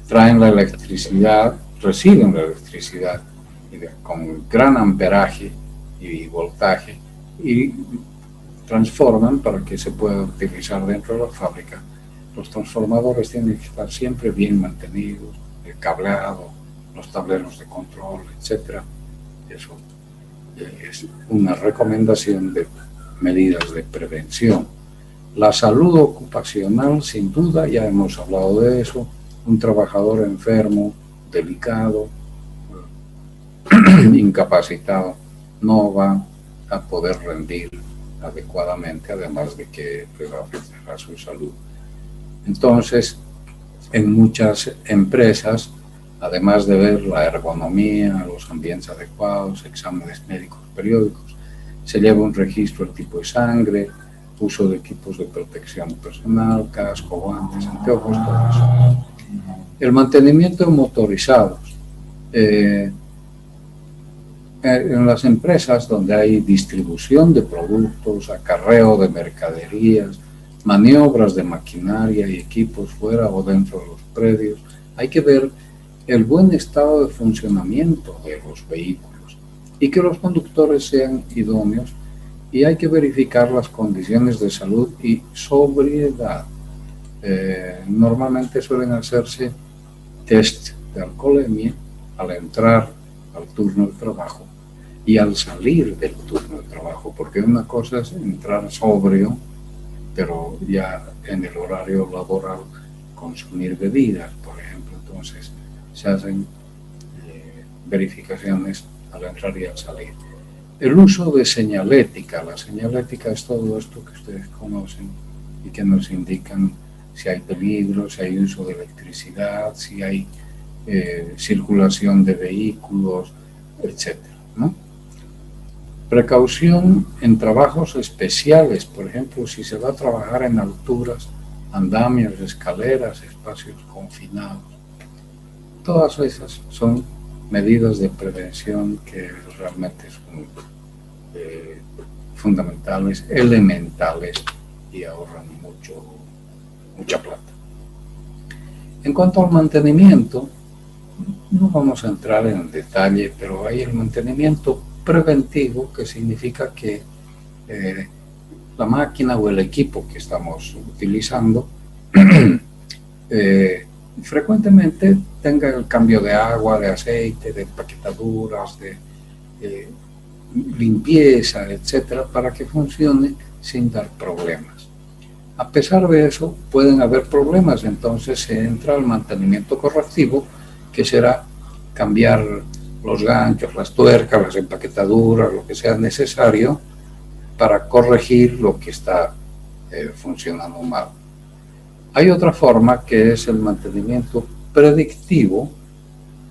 traen la electricidad, reciben la electricidad con gran amperaje y voltaje y transforman para que se pueda utilizar dentro de la fábrica. Los transformadores tienen que estar siempre bien mantenidos, el cableado, los tableros de control, etc. Eso es una recomendación de medidas de prevención. La salud ocupacional, sin duda, ya hemos hablado de eso. Un trabajador enfermo, delicado, incapacitado, no va a poder rendir adecuadamente, además de que le va a afectar a su salud. Entonces, en muchas empresas, además de ver la ergonomía, los ambientes adecuados, exámenes médicos periódicos, se lleva un registro del tipo de sangre, uso de equipos de protección personal, casco, guantes, anteojos, todo eso. El mantenimiento de motorizados. En las empresas donde hay distribución de productos, acarreo de mercaderías, maniobras de maquinaria y equipos fuera o dentro de los predios, hay que ver el buen estado de funcionamiento de los vehículos y que los conductores sean idóneos, y hay que verificar las condiciones de salud y sobriedad. Normalmente suelen hacerse test de alcoholemia al entrar al turno de trabajo y al salir del turno de trabajo, porque una cosa es entrar sobrio, pero ya en el horario laboral consumir bebidas, por ejemplo. Entonces se hacen verificaciones al entrar y al salir. El uso de señalética. La señalética es todo esto que ustedes conocen y que nos indican si hay peligro, si hay uso de electricidad, si hay circulación de vehículos, etcétera, ¿no? Precaución en trabajos especiales, por ejemplo, si se va a trabajar en alturas, andamios, escaleras, espacios confinados. Todas esas son medidas de prevención que realmente son fundamentales, elementales y ahorran mucha plata. En cuanto al mantenimiento, no vamos a entrar en detalle, pero hay el mantenimiento preventivo, que significa que la máquina o el equipo que estamos utilizando frecuentemente tenga el cambio de agua, de aceite, de empaquetaduras, de limpieza, etcétera, para que funcione sin dar problemas. A pesar de eso, pueden haber problemas, entonces se entra al mantenimiento correctivo, que será cambiar los ganchos, las tuercas, las empaquetaduras, lo que sea necesario para corregir lo que está funcionando mal. Hay otra forma, que es el mantenimiento predictivo,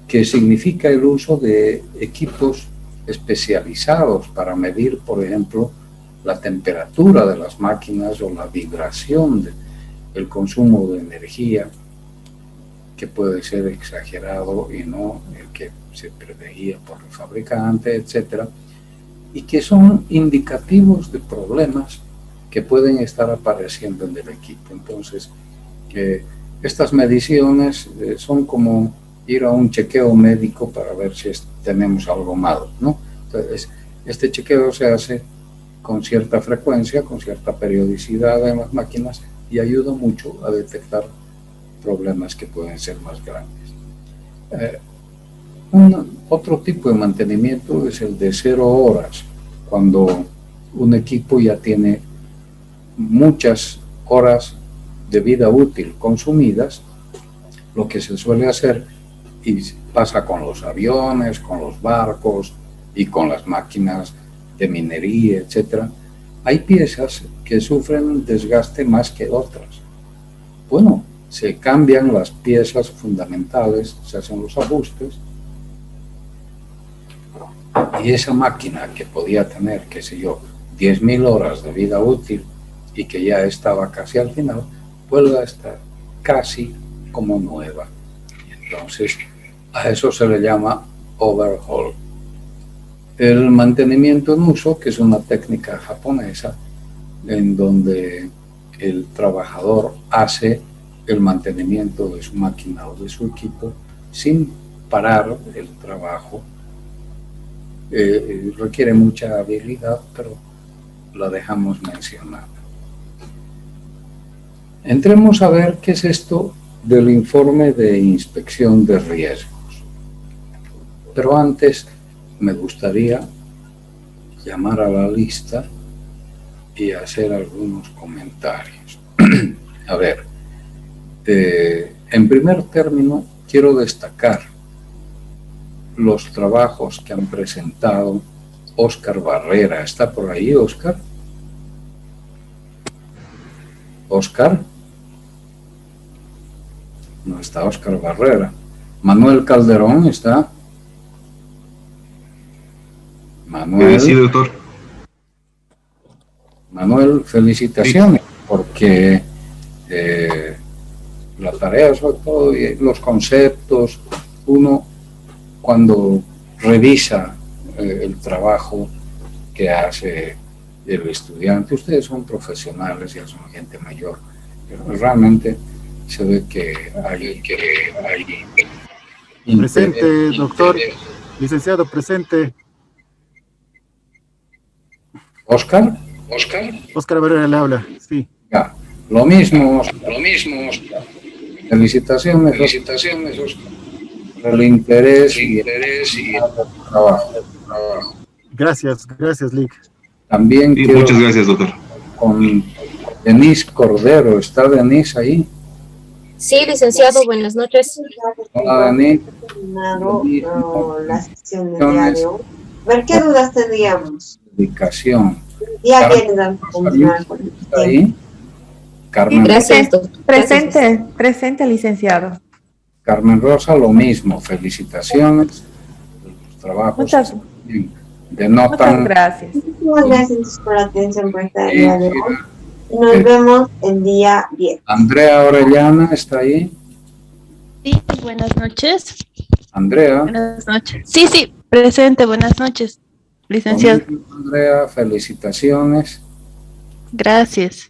que significa el uso de equipos especializados para medir, por ejemplo, la temperatura de las máquinas o la vibración del consumo de energía, que puede ser exagerado y no el que se preveía por el fabricante, etcétera, y que son indicativos de problemas que pueden estar apareciendo en el equipo. Entonces, estas mediciones son como ir a un chequeo médico para ver si tenemos algo malo, ¿no? Entonces, este chequeo se hace con cierta frecuencia, con cierta periodicidad en las máquinas, y ayuda mucho a detectar problemas que pueden ser más grandes. Otro tipo de mantenimiento es el de 0 horas, cuando un equipo ya tiene muchas horas de vida útil consumidas. Lo que se suele hacer, y pasa con los aviones, con los barcos y con las máquinas de minería, etcétera, hay piezas que sufren un desgaste más que otras. Bueno, se cambian las piezas fundamentales, se hacen los ajustes, y esa máquina que podía tener, qué sé yo, 10.000 horas de vida útil y que ya estaba casi al final, vuelve a estar casi como nueva. Entonces, a eso se le llama overhaul. El mantenimiento en uso, que es una técnica japonesa, en donde el trabajador hace el mantenimiento de su máquina o de su equipo sin parar el trabajo. Requiere mucha habilidad, pero la dejamos mencionada. Entremos a ver qué es esto del informe de inspección de riesgos. Pero antes me gustaría llamar a la lista y hacer algunos comentarios. A ver, en primer término, quiero destacar los trabajos que han presentado Óscar Barrera. ¿Está por ahí, Óscar? ¿Óscar? No está Óscar Barrera. Manuel Calderón está. Manuel. Sí, doctor. Manuel, felicitaciones, sí, porque la tarea, sobre todo, y los conceptos, uno cuando revisa el trabajo que hace el estudiante, ustedes son profesionales, ya son gente mayor, pero realmente se ve que hay presente, doctor, licenciado, presente. ¿Oscar? Óscar Barrera le habla, sí. Ya, lo mismo, Óscar. Felicitaciones, Óscar. El interés y el trabajo. Gracias, Lick. También sí, muchas gracias, doctor. Con Denise Cordero, ¿está Denise ahí? Sí, licenciado, buenas noches. Hola, Denise. La sesión del día de hoy. A ver, ¿qué dudas tendríamos? Dedicación. Ya vienen a continuar con el ¿Está ahí? Carmen. Gracias, Presente, licenciado. Carmen Rosa, lo mismo. Felicitaciones. Los trabajos Muchas gracias. Muchas gracias por la atención por esta día de hoy. Nos vemos el día 10. Andrea Orellana, ¿está ahí? Sí, buenas noches. Andrea. Buenas noches. Sí, presente, buenas noches, licenciado. Andrea, felicitaciones. Gracias.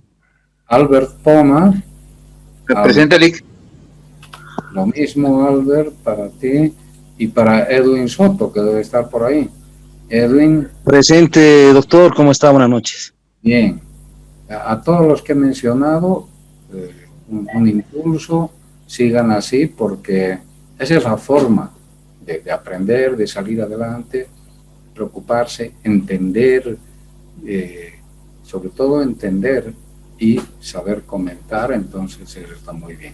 Albert Poma. Presente, Lick. Lo mismo, Albert, para ti y para Edwin Soto, que debe estar por ahí. Edwin. Presente, doctor, ¿cómo está? Buenas noches. Bien. A todos los que he mencionado, un impulso, sigan así, porque esa es la forma de aprender, de salir adelante, preocuparse, entender, sobre todo entender y saber comentar, entonces eso está muy bien.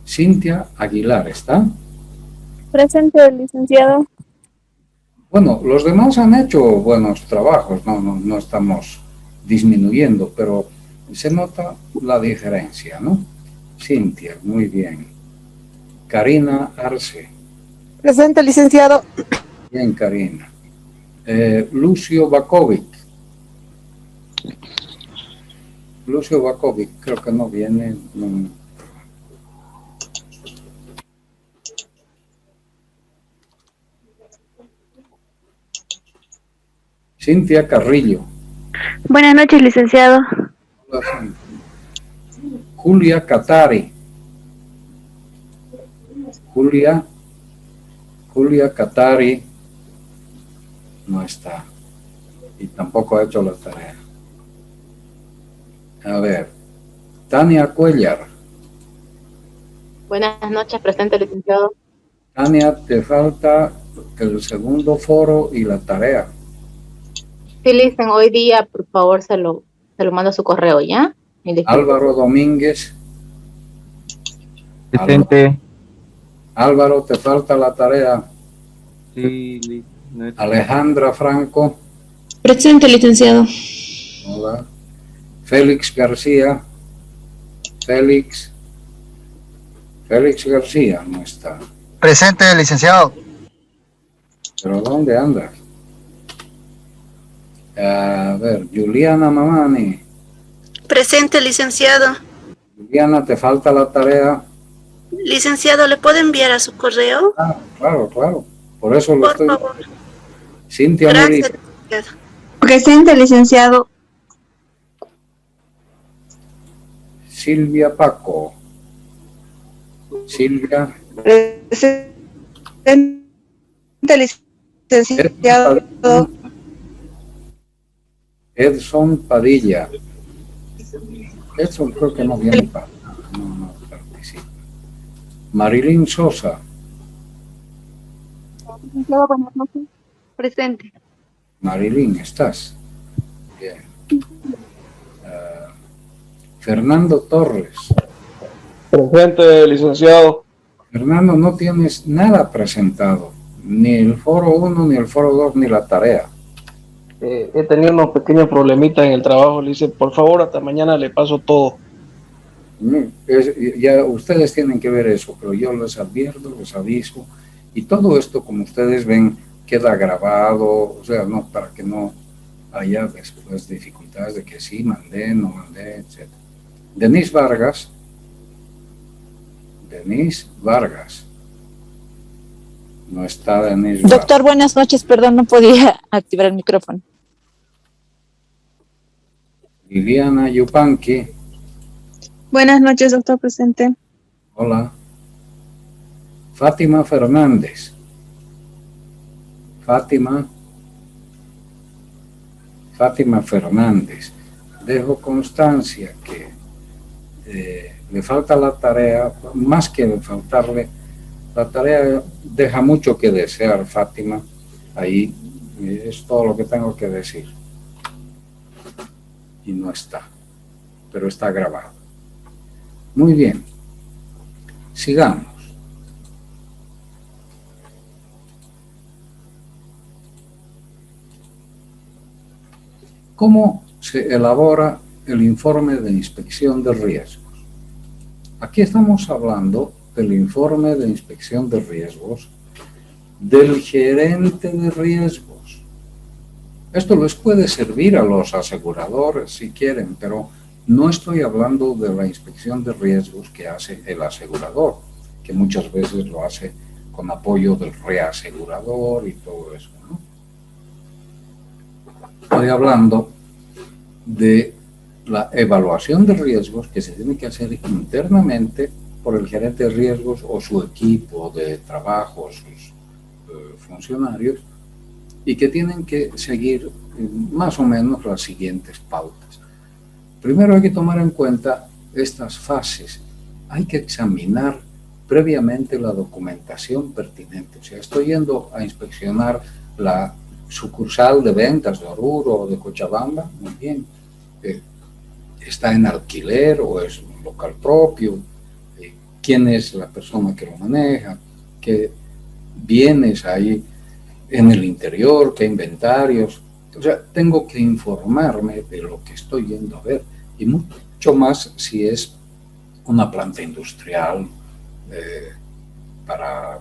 Cintia Aguilar, ¿está? Presente, licenciado. Bueno, los demás han hecho buenos trabajos, no estamos disminuyendo, pero se nota la diferencia, ¿no? Cintia, muy bien. Karina Arce. Presente, licenciado. Bien, Karina. Lucio Bakovic. Lucio Bakovic, creo que no viene. No. Cintia Carrillo. Buenas noches, licenciado. Hola, Cintia. Julia Catari. Julia Catari no está y tampoco ha hecho la tarea. A ver, Tania Cuellar. Buenas noches, presente, licenciado. Tania, te falta el segundo foro y la tarea. Sí, listen, hoy día, por favor, se lo mando a su correo, ¿ya? Álvaro Domínguez. Presente. Álvaro, te falta la tarea. Sí, no. Alejandra Franco. Presente, licenciado. Hola. Félix García. Félix García no está. Presente, licenciado. ¿Pero dónde andas? A ver, Juliana Mamani. Presente, licenciado. Diana, ¿te falta la tarea? Licenciado, ¿le puedo enviar a su correo? Ah, claro, claro. Por eso lo Por estoy... favor. Cintia Meri, Gracias, licenciado. Presente, licenciado. Silvia Paco. Silvia. Presente, licenciado. Edson Padilla. Edson creo que no viene para... No participa. Marilyn Sosa. Licenciado, buenas noches. Presente. Marilyn, ¿estás? Bien. Fernando Torres. Presente, licenciado. Fernando, no tienes nada presentado. Ni el foro 1, ni el foro 2, ni la tarea. He tenido unos pequeños problemitas en el trabajo. Le dice, por favor, hasta mañana le paso todo. Ya ustedes tienen que ver eso, pero yo les advierto, les aviso. Y todo esto, como ustedes ven, queda grabado, o sea, no, para que no haya después dificultades de que sí, mandé, no mandé, etc. Denise Vargas. No está Denise Vargas. Doctor, buenas noches, perdón, no podía activar el micrófono. Viviana Yupanqui. Buenas noches, doctor, presente. Hola. Fátima Fernández. Fátima Fernández. Dejo constancia que le falta la tarea, más que faltarle, la tarea deja mucho que desear, Fátima. Ahí es todo lo que tengo que decir. Y no está, pero está grabado. Muy bien. Sigamos. ¿Cómo se elabora el informe de inspección de riesgos? Aquí estamos hablando del informe de inspección de riesgos del gerente de riesgos. Esto les puede servir a los aseguradores si quieren, pero no estoy hablando de la inspección de riesgos que hace el asegurador, que muchas veces lo hace con apoyo del reasegurador y todo eso, ¿no? Estoy hablando de la evaluación de riesgos que se tiene que hacer internamente por el gerente de riesgos o su equipo de trabajo, sus funcionarios, y que tienen que seguir más o menos las siguientes pautas. Primero hay que tomar en cuenta estas fases. Hay que examinar previamente la documentación pertinente. O sea, estoy yendo a inspeccionar la sucursal de ventas de Oruro o de Cochabamba, muy bien. ¿Está en alquiler o es un local propio? ¿Quién es la persona que lo maneja? ¿Qué bienes hay en el interior? ¿Qué inventarios? O sea, tengo que informarme de lo que estoy yendo a ver, y mucho más si es una planta industrial, para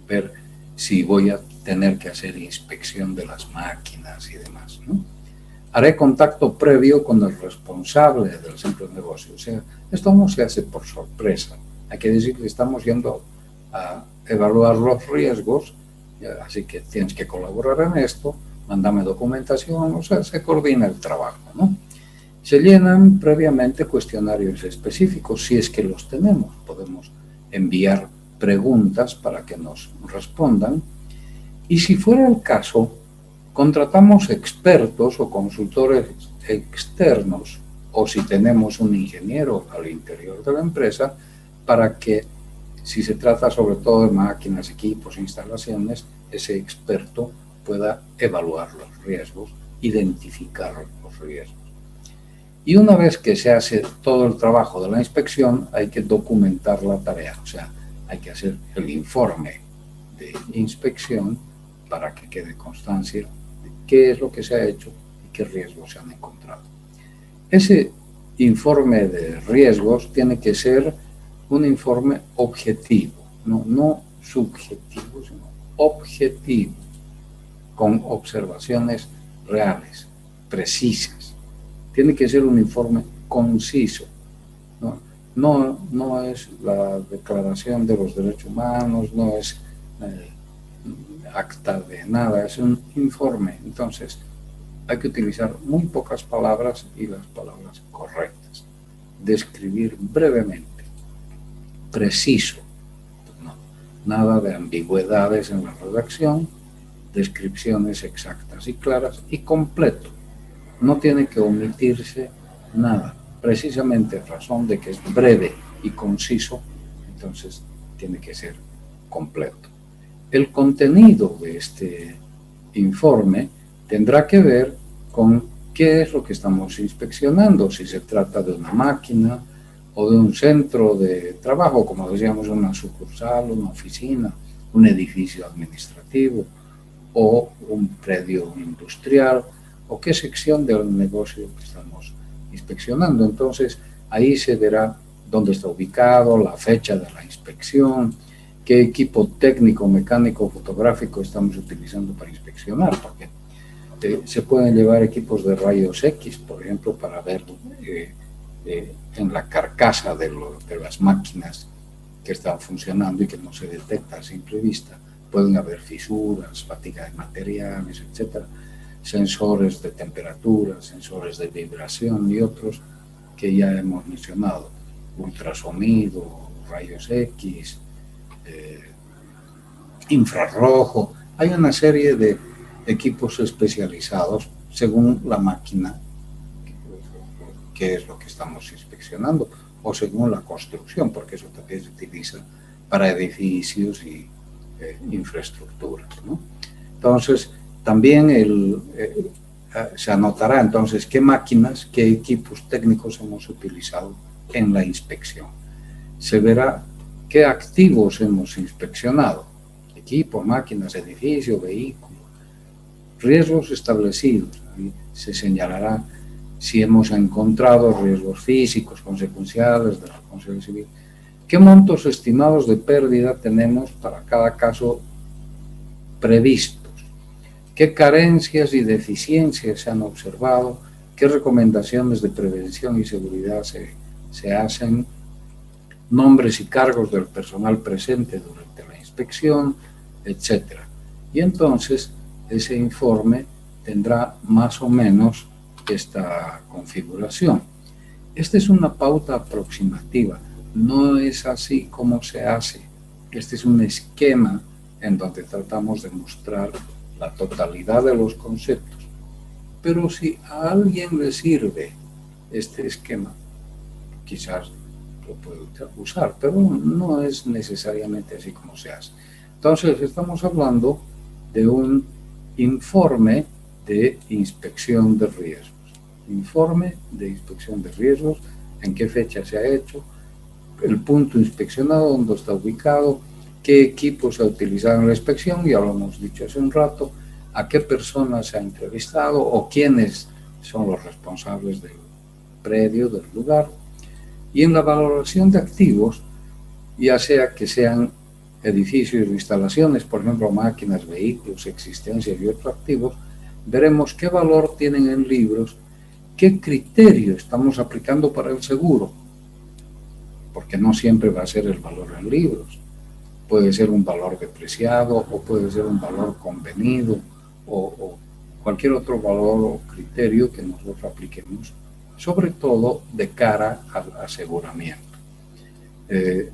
ver si voy a tener que hacer inspección de las máquinas y demás, ¿no? Haré contacto previo con el responsable del centro de negocio. O sea, esto no se hace por sorpresa. Hay que decir que estamos yendo a evaluar los riesgos, así que tienes que colaborar en esto, mándame documentación, o sea, se coordina el trabajo, ¿no? Se llenan previamente cuestionarios específicos, si es que los tenemos. Podemos enviar preguntas para que nos respondan. Y si fuera el caso, contratamos expertos o consultores externos, o si tenemos un ingeniero al interior de la empresa, para que, si se trata sobre todo de máquinas, equipos, instalaciones, ese experto pueda evaluar los riesgos, identificar los riesgos. Y una vez que se hace todo el trabajo de la inspección, hay que documentar la tarea, o sea, hay que hacer el informe de inspección para que quede constancia de qué es lo que se ha hecho y qué riesgos se han encontrado. Ese informe de riesgos tiene que ser un informe objetivo, no subjetivo, sino objetivo, con observaciones reales, precisas. Tiene que ser un informe conciso, ¿no? no es la Declaración de los Derechos Humanos, no es acta de nada, es un informe. Entonces, hay que utilizar muy pocas palabras y las palabras correctas. Describir brevemente, preciso, no, nada de ambigüedades en la redacción, descripciones exactas y claras y completo. No tiene que omitirse nada, precisamente en razón de que es breve y conciso, entonces tiene que ser completo. El contenido de este informe tendrá que ver con qué es lo que estamos inspeccionando, si se trata de una máquina o de un centro de trabajo, como decíamos, una sucursal, una oficina, un edificio administrativo o un predio industrial o qué sección del negocio que estamos inspeccionando. Entonces, ahí se verá dónde está ubicado, la fecha de la inspección, qué equipo técnico, mecánico, fotográfico estamos utilizando para inspeccionar, porque se pueden llevar equipos de rayos X, por ejemplo, para ver en la carcasa de las máquinas que están funcionando y que no se detecta a simple vista. Pueden haber fisuras, fatiga de materiales, etcétera, sensores de temperatura, sensores de vibración y otros que ya hemos mencionado, ultrasonido, rayos X, infrarrojo. Hay una serie de equipos especializados según la máquina, que es lo que estamos inspeccionando, o según la construcción, porque eso también se utiliza para edificios y infraestructuras, ¿no? Entonces, también se anotará entonces qué máquinas, qué equipos técnicos hemos utilizado en la inspección. Se verá qué activos hemos inspeccionado, equipos, máquinas, edificios, vehículos, riesgos establecidos. Ahí se señalará si hemos encontrado riesgos físicos, consecuenciales de la responsabilidad civil. ¿Qué montos estimados de pérdida tenemos para cada caso previstos? ¿Qué carencias y deficiencias se han observado? ¿Qué recomendaciones de prevención y seguridad se hacen? Nombres y cargos del personal presente durante la inspección, etcétera. Y entonces ese informe tendrá más o menos esta configuración. Esta es una pauta aproximativa, no es así como se hace. Este es un esquema en donde tratamos de mostrar la totalidad de los conceptos. Pero si a alguien le sirve este esquema, quizás lo puede usar, pero no es necesariamente así como se hace. Entonces, estamos hablando de un informe de inspección de riesgos. Informe de inspección de riesgos, en qué fecha se ha hecho, el punto inspeccionado, dónde está ubicado, qué equipo se ha utilizado en la inspección, ya lo hemos dicho hace un rato, a qué personas se ha entrevistado o quiénes son los responsables del predio, del lugar. Y en la valoración de activos, ya sea que sean edificios o instalaciones, por ejemplo, máquinas, vehículos, existencias y otros activos, veremos qué valor tienen en libros, qué criterio estamos aplicando para el seguro, porque no siempre va a ser el valor en libros. Puede ser un valor depreciado o puede ser un valor convenido o cualquier otro valor o criterio que nosotros apliquemos, sobre todo de cara al aseguramiento.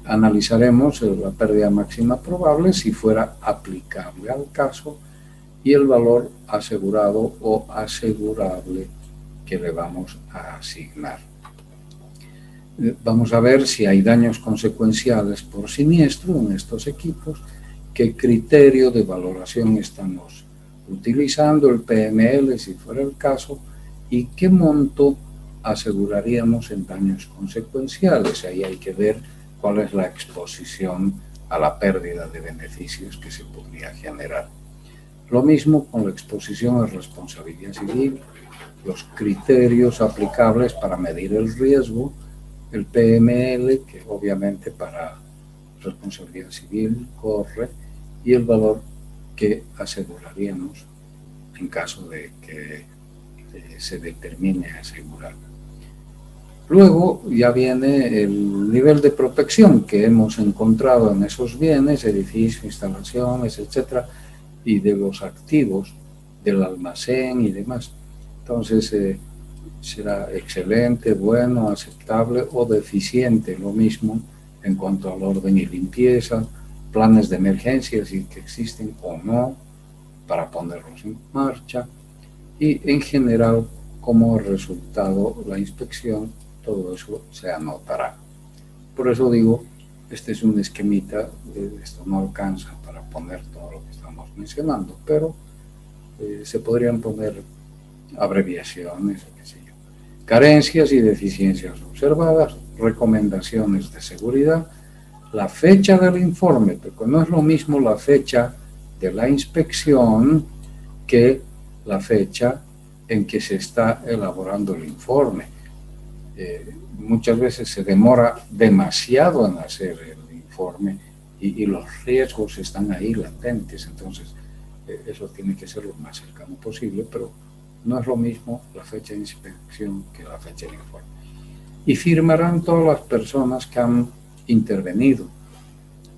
Analizaremos la pérdida máxima probable si fuera aplicable al caso y el valor asegurado o asegurable que le vamos a asignar. Vamos a ver si hay daños consecuenciales por siniestro en estos equipos, qué criterio de valoración estamos utilizando, el PML si fuera el caso, y qué monto aseguraríamos en daños consecuenciales. Ahí hay que ver cuál es la exposición a la pérdida de beneficios que se podría generar. Lo mismo con la exposición a responsabilidad civil, los criterios aplicables para medir el riesgo, el PML, que obviamente para responsabilidad civil corre, y el valor que aseguraríamos en caso de que se determine asegurar. Luego ya viene el nivel de protección que hemos encontrado en esos bienes, edificios, instalaciones, etcétera, y de los activos del almacén y demás. Entonces, será excelente, bueno, aceptable o deficiente, lo mismo en cuanto al orden y limpieza, planes de emergencia, si que existen o no, para ponerlos en marcha, y en general, como resultado la inspección, todo eso se anotará. Por eso digo, este es un esquemita, esto no alcanza para poner todo lo que estamos mencionando, pero se podrían poner abreviaciones, o qué sé yo. Carencias y deficiencias observadas, recomendaciones de seguridad, la fecha del informe, porque no es lo mismo la fecha de la inspección que la fecha en que se está elaborando el informe. Muchas veces se demora demasiado en hacer el informe y los riesgos están ahí latentes, entonces eso tiene que ser lo más cercano posible, pero no es lo mismo la fecha de inspección que la fecha del informe. Y firmarán todas las personas que han intervenido,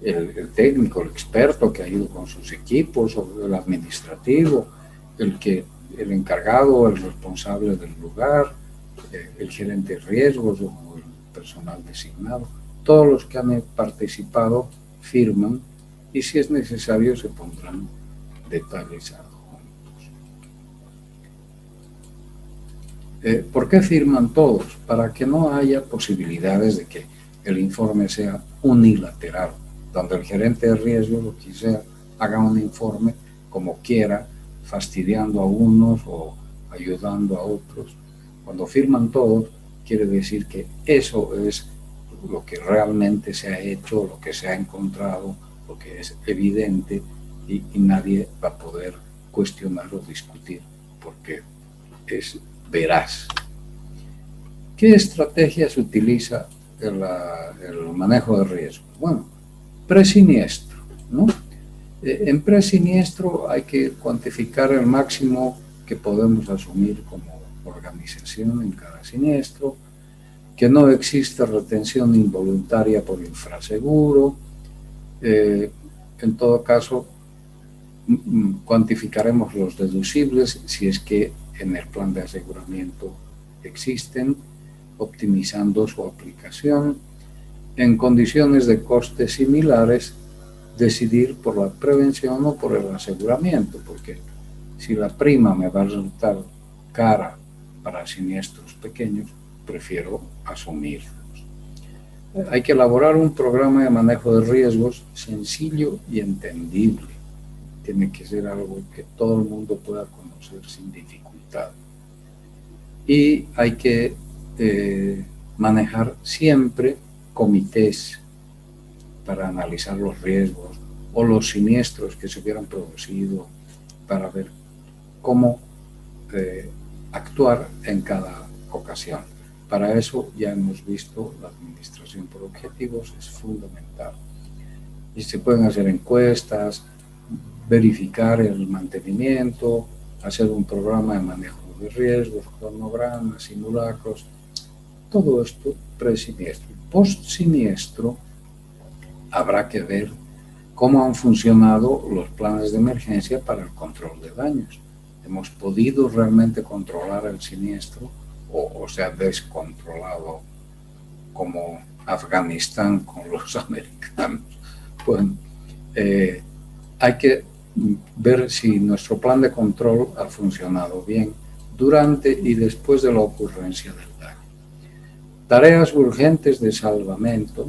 el técnico, el experto que ha ido con sus equipos, o el administrativo, el encargado, el responsable del lugar, el gerente de riesgos o el personal designado. Todos los que han participado firman y si es necesario se pondrán detalles adjuntos. ¿Por qué firman todos? Para que no haya posibilidades de que el informe sea unilateral, donde el gerente de riesgos o quien sea haga un informe como quiera, fastidiando a unos o ayudando a otros. Cuando firman todos, quiere decir que eso es lo que realmente se ha hecho, lo que se ha encontrado, lo que es evidente y nadie va a poder cuestionar o discutir porque es veraz. ¿Qué estrategias utiliza el manejo de riesgo? Bueno, presiniestro, ¿no? En presiniestro hay que cuantificar el máximo que podemos asumir como organización en cada siniestro, que no existe retención involuntaria por infraseguro. En todo caso, cuantificaremos los deducibles si es que en el plan de aseguramiento existen, optimizando su aplicación. En condiciones de costes similares, decidir por la prevención o por el aseguramiento, porque si la prima me va a resultar cara para siniestros pequeños, prefiero asumirlos. Hay que elaborar un programa de manejo de riesgos sencillo y entendible. Tiene que ser algo que todo el mundo pueda conocer sin dificultad. Y hay que manejar siempre comités para analizar los riesgos o los siniestros que se hubieran producido para ver cómo actuar en cada ocasión. Para eso ya hemos visto la administración por objetivos es fundamental. Y se pueden hacer encuestas, verificar el mantenimiento, hacer un programa de manejo de riesgos, cronogramas, simulacros, todo esto pre-siniestro. Post-siniestro habrá que ver cómo han funcionado los planes de emergencia para el control de daños. ¿Hemos podido realmente controlar el siniestro o se ha descontrolado como Afganistán con los americanos? Bueno, hay que ver si nuestro plan de control ha funcionado bien durante y después de la ocurrencia del daño. Tareas urgentes de salvamento,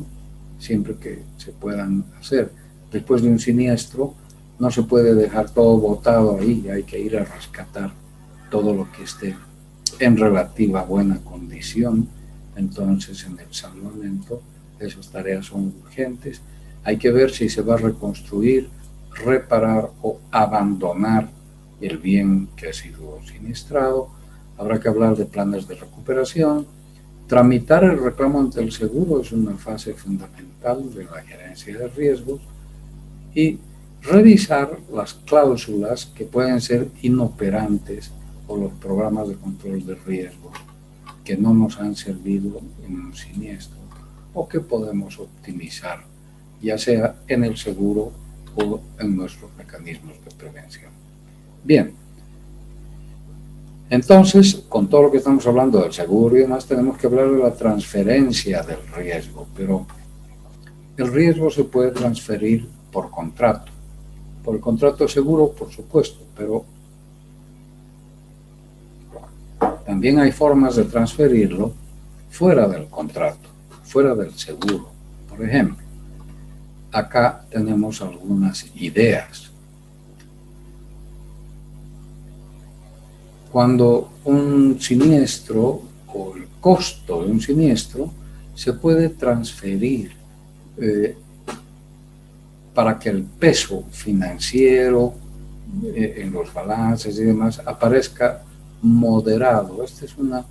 siempre que se puedan hacer. Después de un siniestro, no se puede dejar todo botado ahí, hay que ir a rescatar todo lo que esté en relativa buena condición. Entonces, en el salvamento, esas tareas son urgentes. Hay que ver si se va a reconstruir, reparar o abandonar el bien que ha sido siniestrado. Habrá que hablar de planes de recuperación. Tramitar el reclamo ante el seguro es una fase fundamental de la gerencia de riesgos y revisar las cláusulas que pueden ser inoperantes o los programas de control de riesgos que no nos han servido en un siniestro o que podemos optimizar, ya sea en el seguro o en nuestros mecanismos de prevención. Bien, entonces, con todo lo que estamos hablando del seguro y demás, tenemos que hablar de la transferencia del riesgo, pero el riesgo se puede transferir por contrato. Por el contrato de seguro, por supuesto, pero también hay formas de transferirlo fuera del contrato, fuera del seguro. Por ejemplo, acá tenemos algunas ideas. Cuando un siniestro o el costo de un siniestro se puede transferir para que el peso financiero en los balances y demás aparezca moderado. Esta es una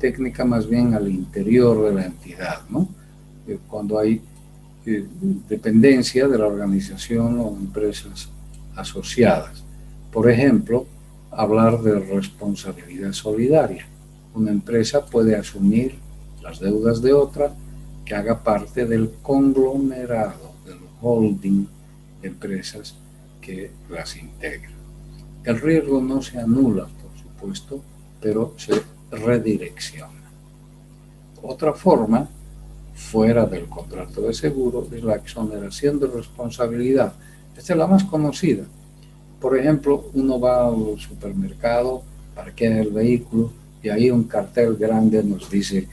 técnica más bien al interior de la entidad, ¿no? Cuando hay dependencia de la organización o empresas asociadas. Por ejemplo, hablar de responsabilidad solidaria. Una empresa puede asumir las deudas de otra que haga parte del conglomerado, del holding de empresas que las integran. El riesgo no se anula, por supuesto, pero se redirecciona. Otra forma, fuera del contrato de seguro, es la exoneración de responsabilidad. Esta es la más conocida. Por ejemplo, uno va al supermercado, parquea el vehículo y ahí un cartel grande nos dice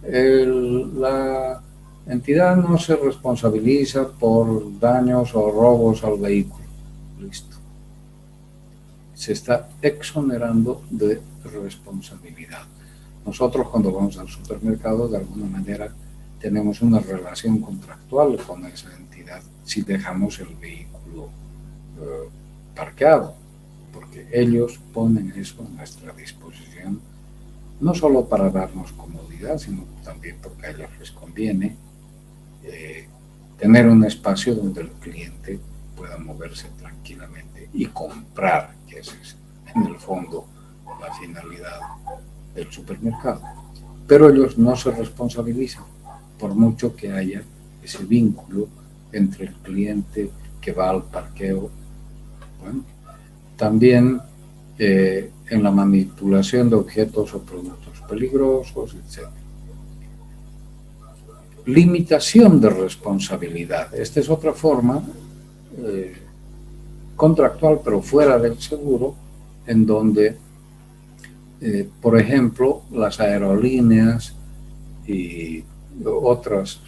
la entidad no se responsabiliza por daños o robos al vehículo. Listo. Se está exonerando de responsabilidad. Nosotros cuando vamos al supermercado de alguna manera tenemos una relación contractual con esa entidad si dejamos el vehículo parqueado, porque ellos ponen eso a nuestra disposición, no solo para darnos comodidad, sino también porque a ellos les conviene tener un espacio donde el cliente pueda moverse tranquilamente y comprar, que esa es en el fondo la finalidad del supermercado. Pero ellos no se responsabilizan, por mucho que haya ese vínculo entre el cliente que va al parqueo. Bueno, también en la manipulación de objetos o productos peligrosos, etc. Limitación de responsabilidad. Esta es otra forma contractual, pero fuera del seguro, en donde, por ejemplo, las aerolíneas y otros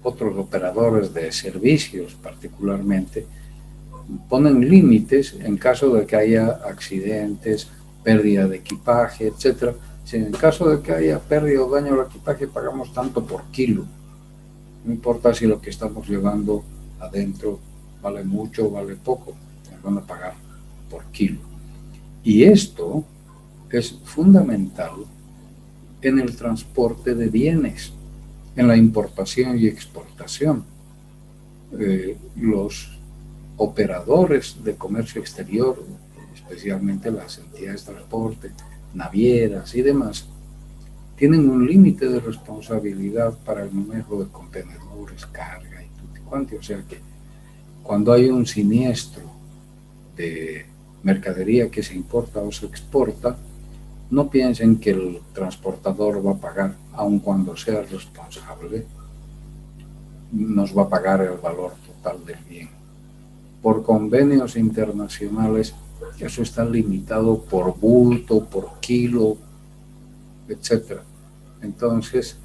operadores de servicios particularmente, ponen límites en caso de que haya accidentes, pérdida de equipaje, etc. Si en caso de que haya pérdida o daño al equipaje, pagamos tanto por kilo. No importa si lo que estamos llevando adentro vale mucho o vale poco, nos van a pagar por kilo. Y esto es fundamental en el transporte de bienes, en la importación y exportación. Los operadores de comercio exterior, especialmente las entidades de transporte, navieras y demás, tienen un límite de responsabilidad para el manejo de contenedores, carga y tutti quanti. O sea que cuando hay un siniestro de mercadería que se importa o se exporta, no piensen que el transportador va a pagar, aun cuando sea responsable, nos va a pagar el valor total del bien. Por convenios internacionales, eso está limitado por bulto, por kilo, etc. Entonces,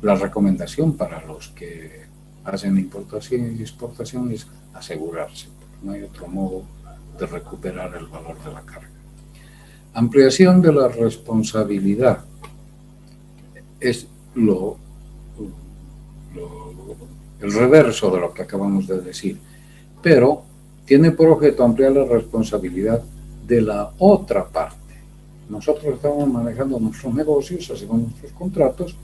la recomendación para los que hacen importación y exportación es asegurarse, porque no hay otro modo de recuperar el valor de la carga. Ampliación de la responsabilidad es el reverso de lo que acabamos de decir, pero tiene por objeto ampliar la responsabilidad de la otra parte. Nosotros estamos manejando nuestros negocios, hacemos nuestros contratos,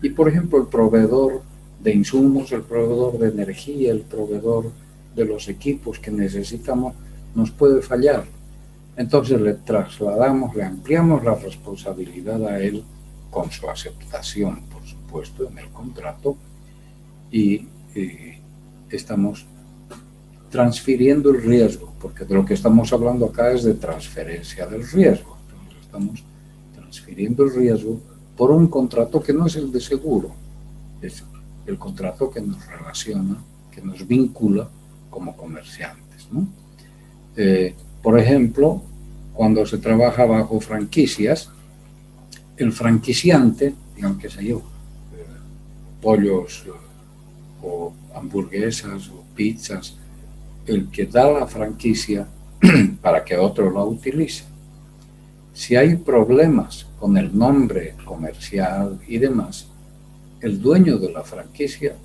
y por ejemplo el proveedor de insumos, el proveedor de energía, el proveedor de los equipos que necesitamos, nos puede fallar. Entonces le trasladamos, le ampliamos la responsabilidad a él con su aceptación, por supuesto, en el contrato, y estamos transfiriendo el riesgo, porque de lo que estamos hablando acá es de transferencia del riesgo. Entonces estamos transfiriendo el riesgo por un contrato que no es el de seguro, es el contrato que nos relaciona, que nos vincula como comerciantes, ¿no? Por ejemplo, cuando se trabaja bajo franquicias, el franquiciante, digamos que sé yo, pollos o hamburguesas o pizzas, el que da la franquicia para que otro la utilice. Si hay problemas con el nombre comercial y demás, el dueño de la franquicia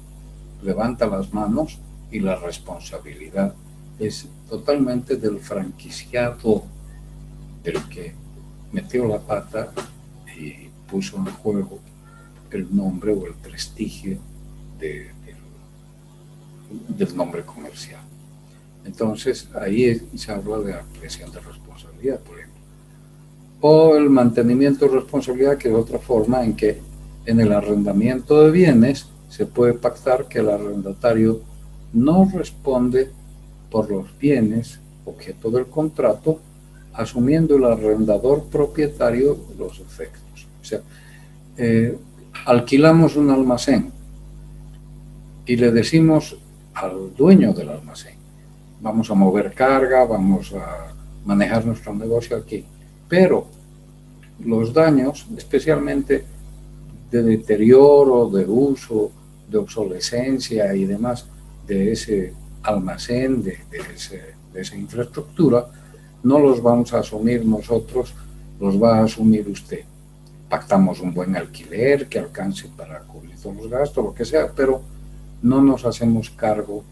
levanta las manos y la responsabilidad es totalmente del franquiciado, del que metió la pata y puso en juego el nombre o el prestigio del nombre comercial. Entonces, ahí se habla de ampliación de responsabilidad, por ejemplo. O el mantenimiento de responsabilidad, que es otra forma en que en el arrendamiento de bienes se puede pactar que el arrendatario no responde por los bienes objeto del contrato, asumiendo el arrendador propietario los efectos. O sea, alquilamos un almacén y le decimos al dueño del almacén: vamos a mover carga, vamos a manejar nuestro negocio aquí, pero los daños, especialmente de deterioro, de uso, de obsolescencia y demás de ese almacén, de esa infraestructura, no los vamos a asumir nosotros, los va a asumir usted. Pactamos un buen alquiler que alcance para cubrir todos los gastos, lo que sea, pero no nos hacemos cargo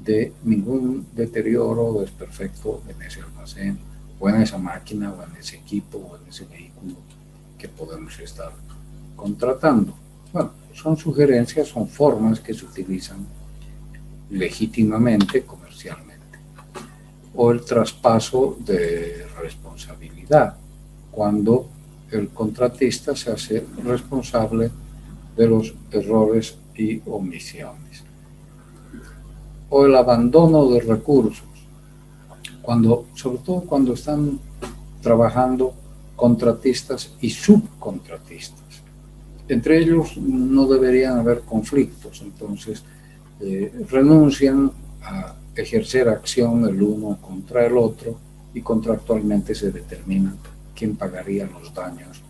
de ningún deterioro o desperfecto en ese almacén, o en esa máquina, o en ese equipo, o en ese vehículo que podemos estar contratando. Bueno, son sugerencias, son formas que se utilizan legítimamente, comercialmente. O el traspaso de responsabilidad, cuando el contratista se hace responsable de los errores y omisiones. O el abandono de recursos, sobre todo cuando están trabajando contratistas y subcontratistas. Entre ellos no deberían haber conflictos, entonces renuncian a ejercer acción el uno contra el otro y contractualmente se determina quién pagaría los daños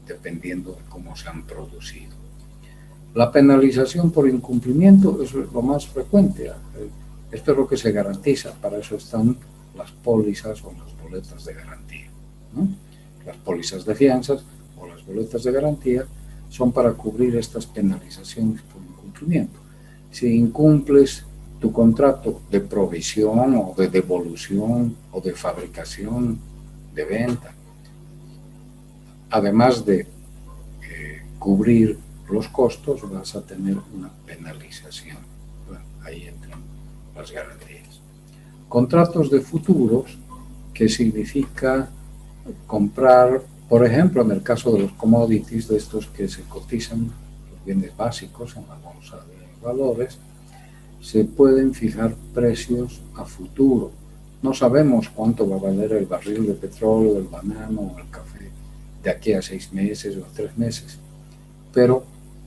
dependiendo de cómo se han producido. La penalización por incumplimiento es lo más frecuente. Esto es lo que se garantiza, para eso están las pólizas o las boletas de garantía, ¿no? Las pólizas de fianzas o las boletas de garantía son para cubrir estas penalizaciones por incumplimiento. Si incumples tu contrato de provisión o de devolución o de fabricación, de venta, además de cubrir los costos, vas a tener una penalización. Bueno, ahí entran las garantías. Contratos de futuros, que significa comprar, por ejemplo, en el caso de los commodities, de estos que se cotizan, los bienes básicos en la bolsa de valores, se pueden fijar precios a futuro. No sabemos cuánto va a valer el barril de petróleo, el banano o el café de aquí a 6 meses o a 3 meses, pero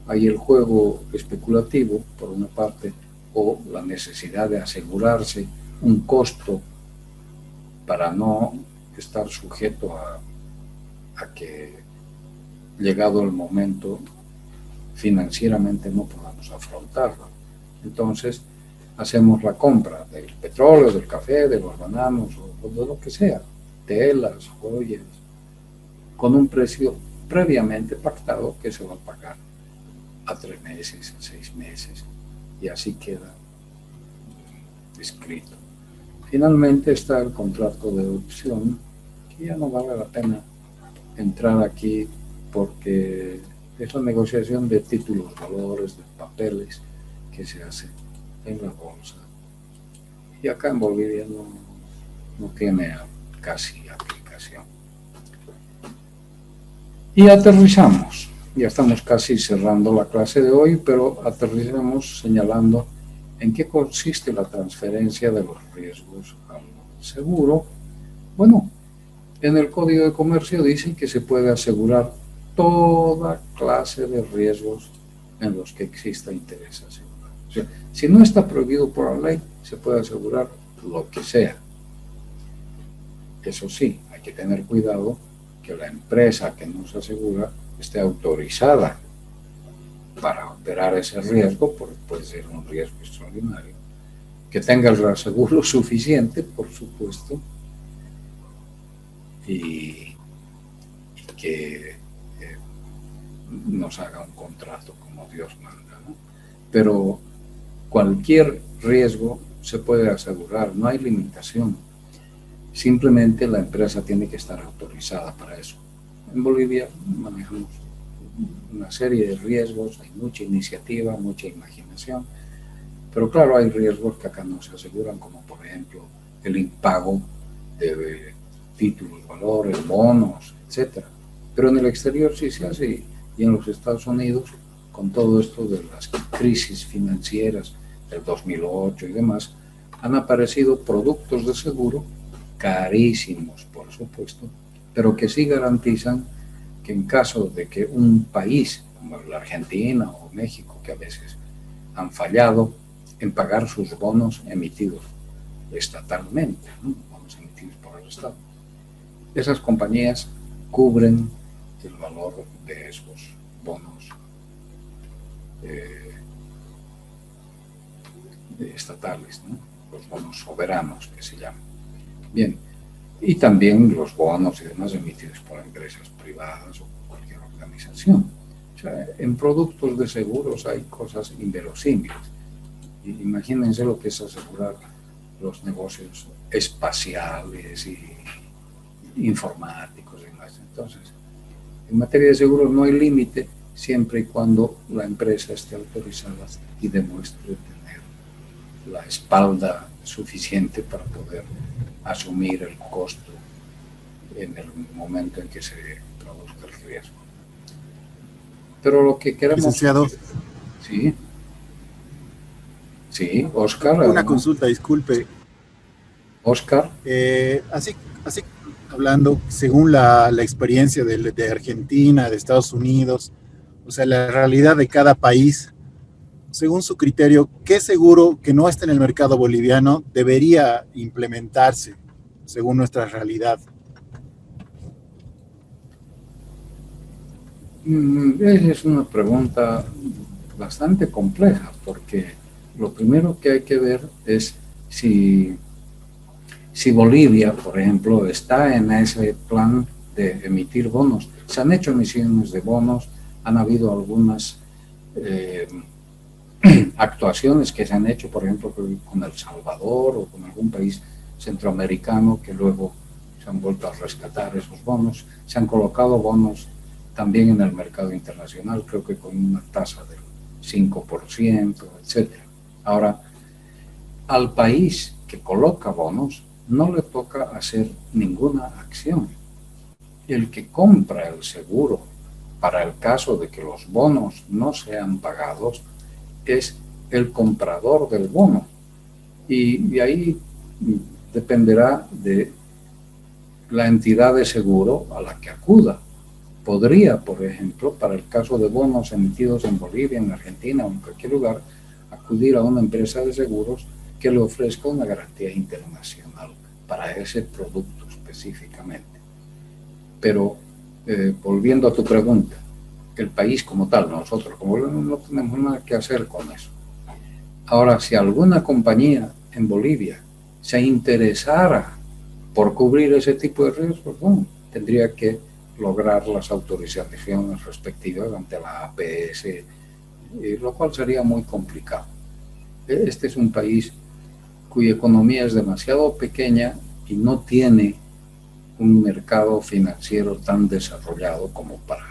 hay el juego especulativo, por una parte, o la necesidad de asegurarse un costo para no estar sujeto a que, llegado el momento, financieramente no podamos afrontarlo. Entonces, hacemos la compra del petróleo, del café, de los bananos o de lo que sea, telas, joyas, con un precio previamente pactado que se va a pagar a 3 meses, a 6 meses, y así queda escrito. Finalmente está el contrato de opción, que ya no vale la pena entrar aquí porque es la negociación de títulos, valores, de papeles que se hace en la bolsa. Y acá en Bolivia no tiene casi aplicación. limitación. Y aterrizamos. Ya estamos casi cerrando la clase de hoy, pero aterrizamos señalando en qué consiste la transferencia de los riesgos al seguro. Bueno, en el Código de Comercio dice que se puede asegurar toda clase de riesgos en los que exista interés asegurado. O sea, si no está prohibido por la ley, se puede asegurar lo que sea. Eso sí, hay que tener cuidado que la empresa que nos asegura esté autorizada para operar ese riesgo, porque puede ser un riesgo extraordinario, que tenga el reaseguro suficiente, por supuesto, y que nos haga un contrato como Dios manda, ¿no? Pero cualquier riesgo se puede asegurar, no hay limitación. Simplemente la empresa tiene que estar autorizada para eso. En Bolivia manejamos una serie de riesgos, hay mucha iniciativa, mucha imaginación, pero claro, hay riesgos que acá no se aseguran, como por ejemplo el impago de títulos, valores, bonos, etc. Pero en el exterior sí se hace, y en los Estados Unidos, con todo esto de las crisis financieras del 2008 y demás, han aparecido productos de seguro carísimos, por supuesto, pero que sí garantizan que en caso de que un país como la Argentina o México, que a veces han fallado en pagar sus bonos emitidos estatalmente, ¿no? Bonos emitidos por el Estado, esas compañías cubren el valor de esos bonos estatales, ¿no? Los bonos soberanos que se llaman. Bien, y también los bonos y demás emitidos por empresas privadas o cualquier organización. O sea, en productos de seguros hay cosas inverosímiles. Imagínense lo que es asegurar los negocios espaciales y informáticos y demás. Entonces, en materia de seguros no hay límite siempre y cuando la empresa esté autorizada y demuestre tener la espalda suficiente para poder asumir el costo en el momento en que se produzca el riesgo. Pero lo que queremos... Licenciado. Sí. Sí, Oscar. Una consulta, disculpe. Oscar. Así hablando, según la experiencia de Argentina, de Estados Unidos, o sea, la realidad de cada país, según su criterio, ¿qué seguro que no esté en el mercado boliviano debería implementarse según nuestra realidad? Esa es una pregunta bastante compleja, porque lo primero que hay que ver es si Bolivia, por ejemplo, está en ese plan de emitir bonos. Se han hecho emisiones de bonos, han habido algunas actuaciones que se han hecho, por ejemplo, con El Salvador o con algún país centroamericano, que luego se han vuelto a rescatar esos bonos. Se han colocado bonos también en el mercado internacional, creo que con una tasa del 5%, etc. Ahora, al país que coloca bonos no le toca hacer ninguna acción. El que compra el seguro para el caso de que los bonos no sean pagados es el comprador del bono, y ahí dependerá de la entidad de seguro a la que acuda. Podría, por ejemplo, para el caso de bonos emitidos en Bolivia, en Argentina o en cualquier lugar, acudir a una empresa de seguros que le ofrezca una garantía internacional para ese producto específicamente. Pero volviendo a tu pregunta, el país como tal, nosotros como no tenemos nada que hacer con eso. Ahora, si alguna compañía en Bolivia se interesara por cubrir ese tipo de riesgos, bueno, tendría que lograr las autorizaciones respectivas ante la APS, lo cual sería muy complicado. Este es un país cuya economía es demasiado pequeña y no tiene un mercado financiero tan desarrollado como para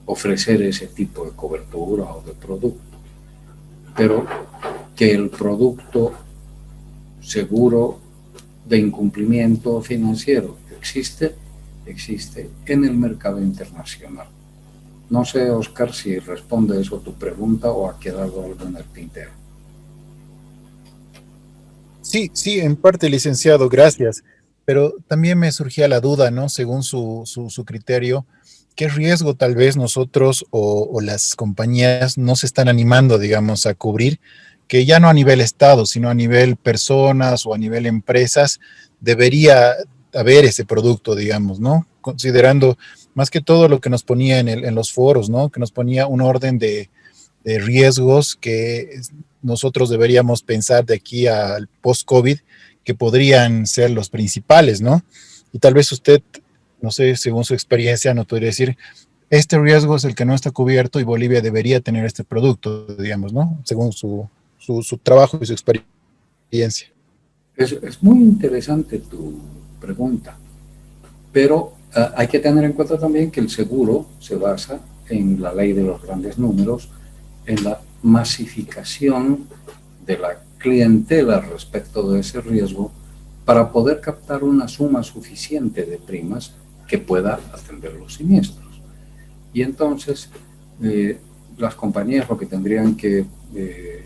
ofrecer ese tipo de cobertura o de producto. Pero que el producto seguro de incumplimiento financiero, existe en el mercado internacional. No sé, Oscar, si responde eso tu pregunta o ha quedado algo en el tintero. Sí, en parte, licenciado, gracias. Pero también me surgía la duda, ¿no? Según su criterio, ¿qué riesgo tal vez nosotros o las compañías no se están animando, digamos, a cubrir, que ya no a nivel Estado, sino a nivel personas o a nivel empresas, debería haber ese producto, digamos, ¿no? Considerando más que todo lo que nos ponía en los foros, ¿no? Que nos ponía un orden de riesgos que nosotros deberíamos pensar de aquí al post-COVID, que podrían ser los principales, ¿no? Y tal vez usted, no sé, según su experiencia, nos podría decir, este riesgo es el que no está cubierto y Bolivia debería tener este producto, digamos, ¿no? Según su trabajo y su experiencia. Es muy interesante tu pregunta, pero hay que tener en cuenta también que el seguro se basa en la ley de los grandes números, en la masificación de la clientela respecto de ese riesgo para poder captar una suma suficiente de primas que pueda atender los siniestros. Y entonces las compañías lo que tendrían que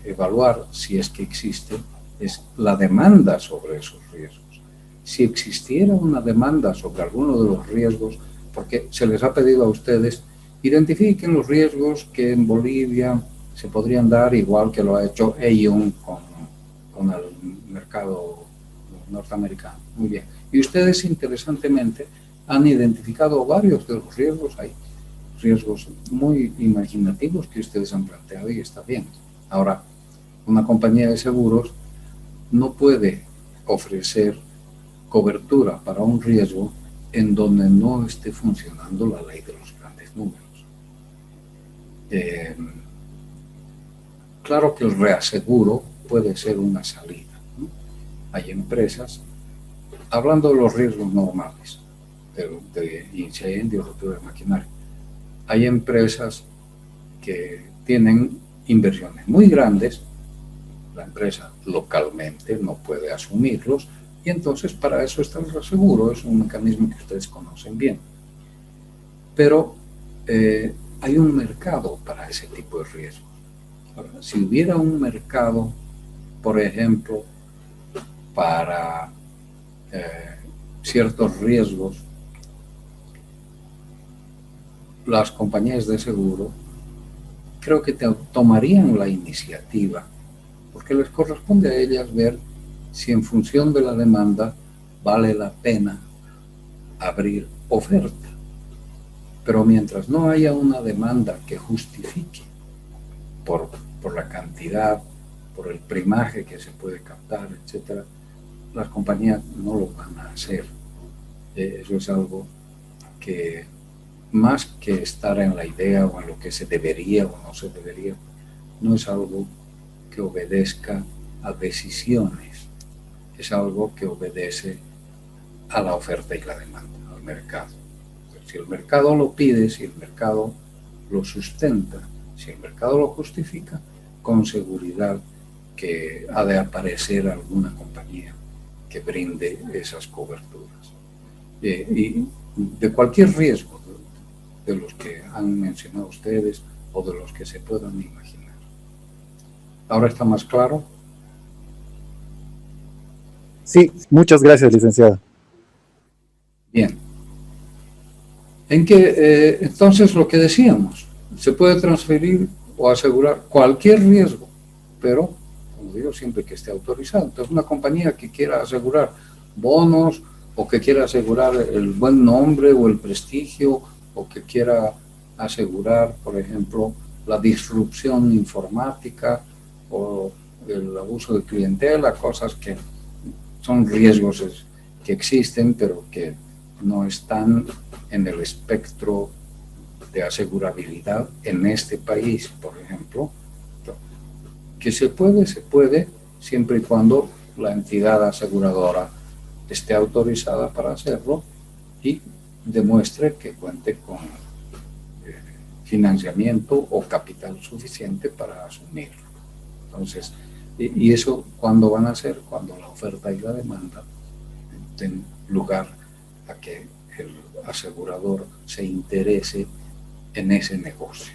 evaluar, si es que existe, es la demanda sobre esos riesgos. Si existiera una demanda sobre alguno de los riesgos, porque se les ha pedido a ustedes, identifiquen los riesgos que en Bolivia se podrían dar, igual que lo ha hecho Aon con el mercado norteamericano. Muy bien. Y ustedes, interesantemente, han identificado varios de los riesgos. Hay riesgos muy imaginativos que ustedes han planteado y está bien. Ahora, una compañía de seguros no puede ofrecer cobertura para un riesgo en donde no esté funcionando la ley de los grandes números. Claro que el reaseguro puede ser una salida, ¿no? Hay empresas, hablando de los riesgos normales, de incendios, rotura de maquinaria, hay empresas que tienen inversiones muy grandes, la empresa localmente no puede asumirlos, y entonces para eso está el reaseguro, es un mecanismo que ustedes conocen bien. Pero hay un mercado para ese tipo de riesgos. Ahora, si hubiera un mercado, por ejemplo, para ciertos riesgos, las compañías de seguro creo que tomarían la iniciativa, porque les corresponde a ellas ver si en función de la demanda vale la pena abrir oferta. Pero mientras no haya una demanda que justifique por la cantidad, por el primaje que se puede captar, etcétera, las compañías no lo van a hacer. Eso es algo que, más que estar en la idea o en lo que se debería o no se debería, no es algo que obedezca a decisiones, es algo que obedece a la oferta y la demanda, al mercado. Si el mercado lo pide, si el mercado lo sustenta, si el mercado lo justifica, con seguridad que ha de aparecer alguna compañía que brinde esas coberturas. Y de cualquier riesgo, de los que han mencionado ustedes o de los que se puedan imaginar. ¿Ahora está más claro? Sí, muchas gracias, licenciado. Bien. En que entonces lo que decíamos, se puede transferir o asegurar cualquier riesgo, pero, como digo, siempre que esté autorizado. Entonces, una compañía que quiera asegurar bonos o que quiera asegurar el buen nombre o el prestigio o que quiera asegurar, por ejemplo, la disrupción informática o el abuso de clientela, cosas que son riesgos que existen, pero que no están en el espectro de asegurabilidad en este país, por ejemplo. Que se puede, siempre y cuando la entidad aseguradora esté autorizada para hacerlo y demuestre que cuente con financiamiento o capital suficiente para asumirlo. Entonces, y eso, ¿cuándo van a ser? Cuando la oferta y la demanda den lugar a que el asegurador se interese en ese negocio.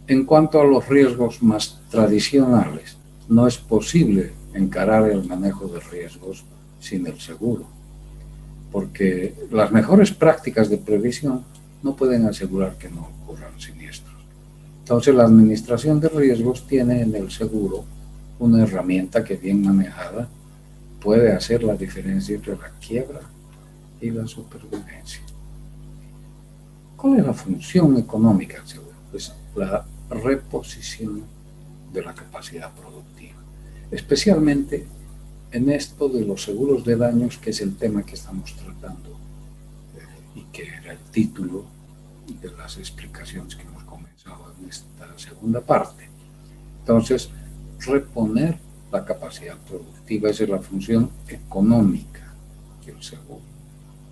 En cuanto a los riesgos más tradicionales, no es posible encarar el manejo de riesgos sin el seguro, porque las mejores prácticas de previsión no pueden asegurar que no ocurran siniestros. Entonces, la administración de riesgos tiene en el seguro una herramienta que, bien manejada, puede hacer la diferencia entre la quiebra y la supervivencia. ¿Cuál es la función económica del seguro? Pues la reposición de la capacidad productiva, especialmente en esto de los seguros de daños, que es el tema que estamos tratando y que era el título de las explicaciones que hemos comenzado en esta segunda parte. Entonces, reponer la capacidad productiva, esa es la función económica del seguro.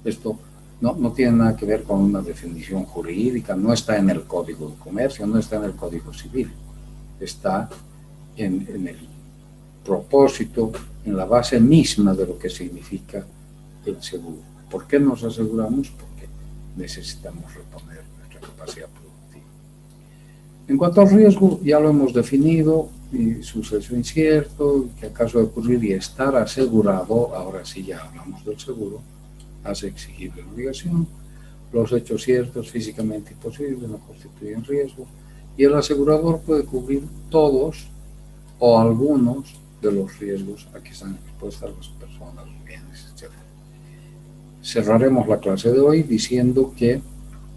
Esto no tiene nada que ver con una definición jurídica, no está en el Código de Comercio, no está en el Código Civil, está en el propósito, en la base misma de lo que significa el seguro. ¿Por qué nos aseguramos? Porque necesitamos reponer nuestra capacidad productiva. En cuanto al riesgo, ya lo hemos definido, y suceso incierto, que acaso de ocurrir y estar asegurado, ahora sí ya hablamos del seguro, hace exigible la obligación. Los hechos ciertos, físicamente imposibles, no constituyen riesgo, y el asegurador puede cubrir todos o algunos de los riesgos a que están expuestas las personas, los bienes, etc. Cerraremos la clase de hoy diciendo que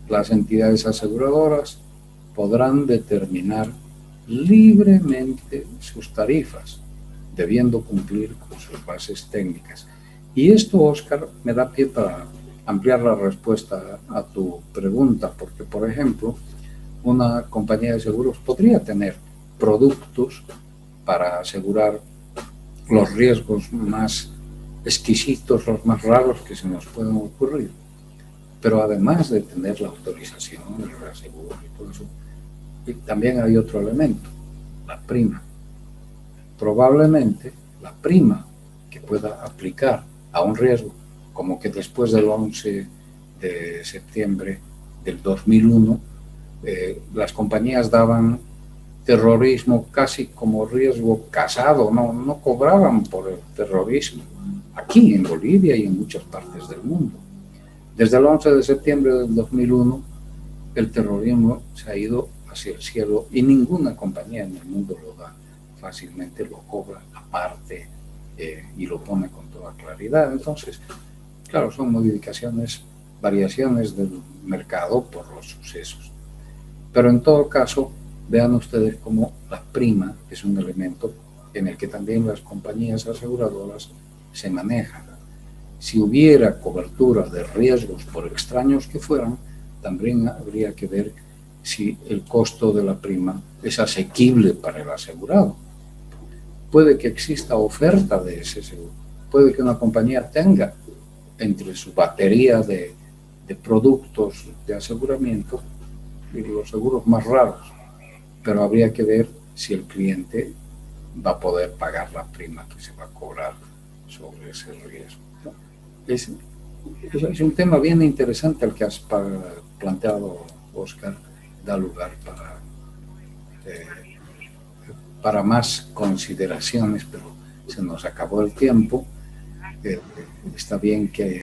las entidades aseguradoras podrán determinar libremente sus tarifas, debiendo cumplir con sus bases técnicas. Y esto, Oscar, me da pie para ampliar la respuesta a tu pregunta, porque, por ejemplo, una compañía de seguros podría tener productos para asegurar los riesgos más exquisitos, los más raros que se nos pueden ocurrir. Pero además de tener la autorización, el reaseguro y todo eso, y también hay otro elemento, la prima. Probablemente la prima que pueda aplicar a un riesgo, como que después del 11 de septiembre del 2001, las compañías daban terrorismo casi como riesgo casado, no cobraban por el terrorismo, aquí en Bolivia y en muchas partes del mundo. Desde el 11 de septiembre del 2001, el terrorismo se ha ido hacia el cielo y ninguna compañía en el mundo lo da fácilmente, lo cobra aparte y lo pone con toda claridad. Entonces, claro, son modificaciones, variaciones del mercado por los sucesos. Pero en todo caso, vean ustedes cómo la prima es un elemento en el que también las compañías aseguradoras se manejan. Si hubiera cobertura de riesgos, por extraños que fueran, también habría que ver si el costo de la prima es asequible para el asegurado. Puede que exista oferta de ese seguro. Puede que una compañía tenga entre su batería de productos de aseguramiento y los seguros más raros, pero habría que ver si el cliente va a poder pagar la prima que se va a cobrar sobre ese riesgo. Es un tema bien interesante el que has planteado, Oscar. Da lugar para más consideraciones, pero se nos acabó el tiempo. Está bien que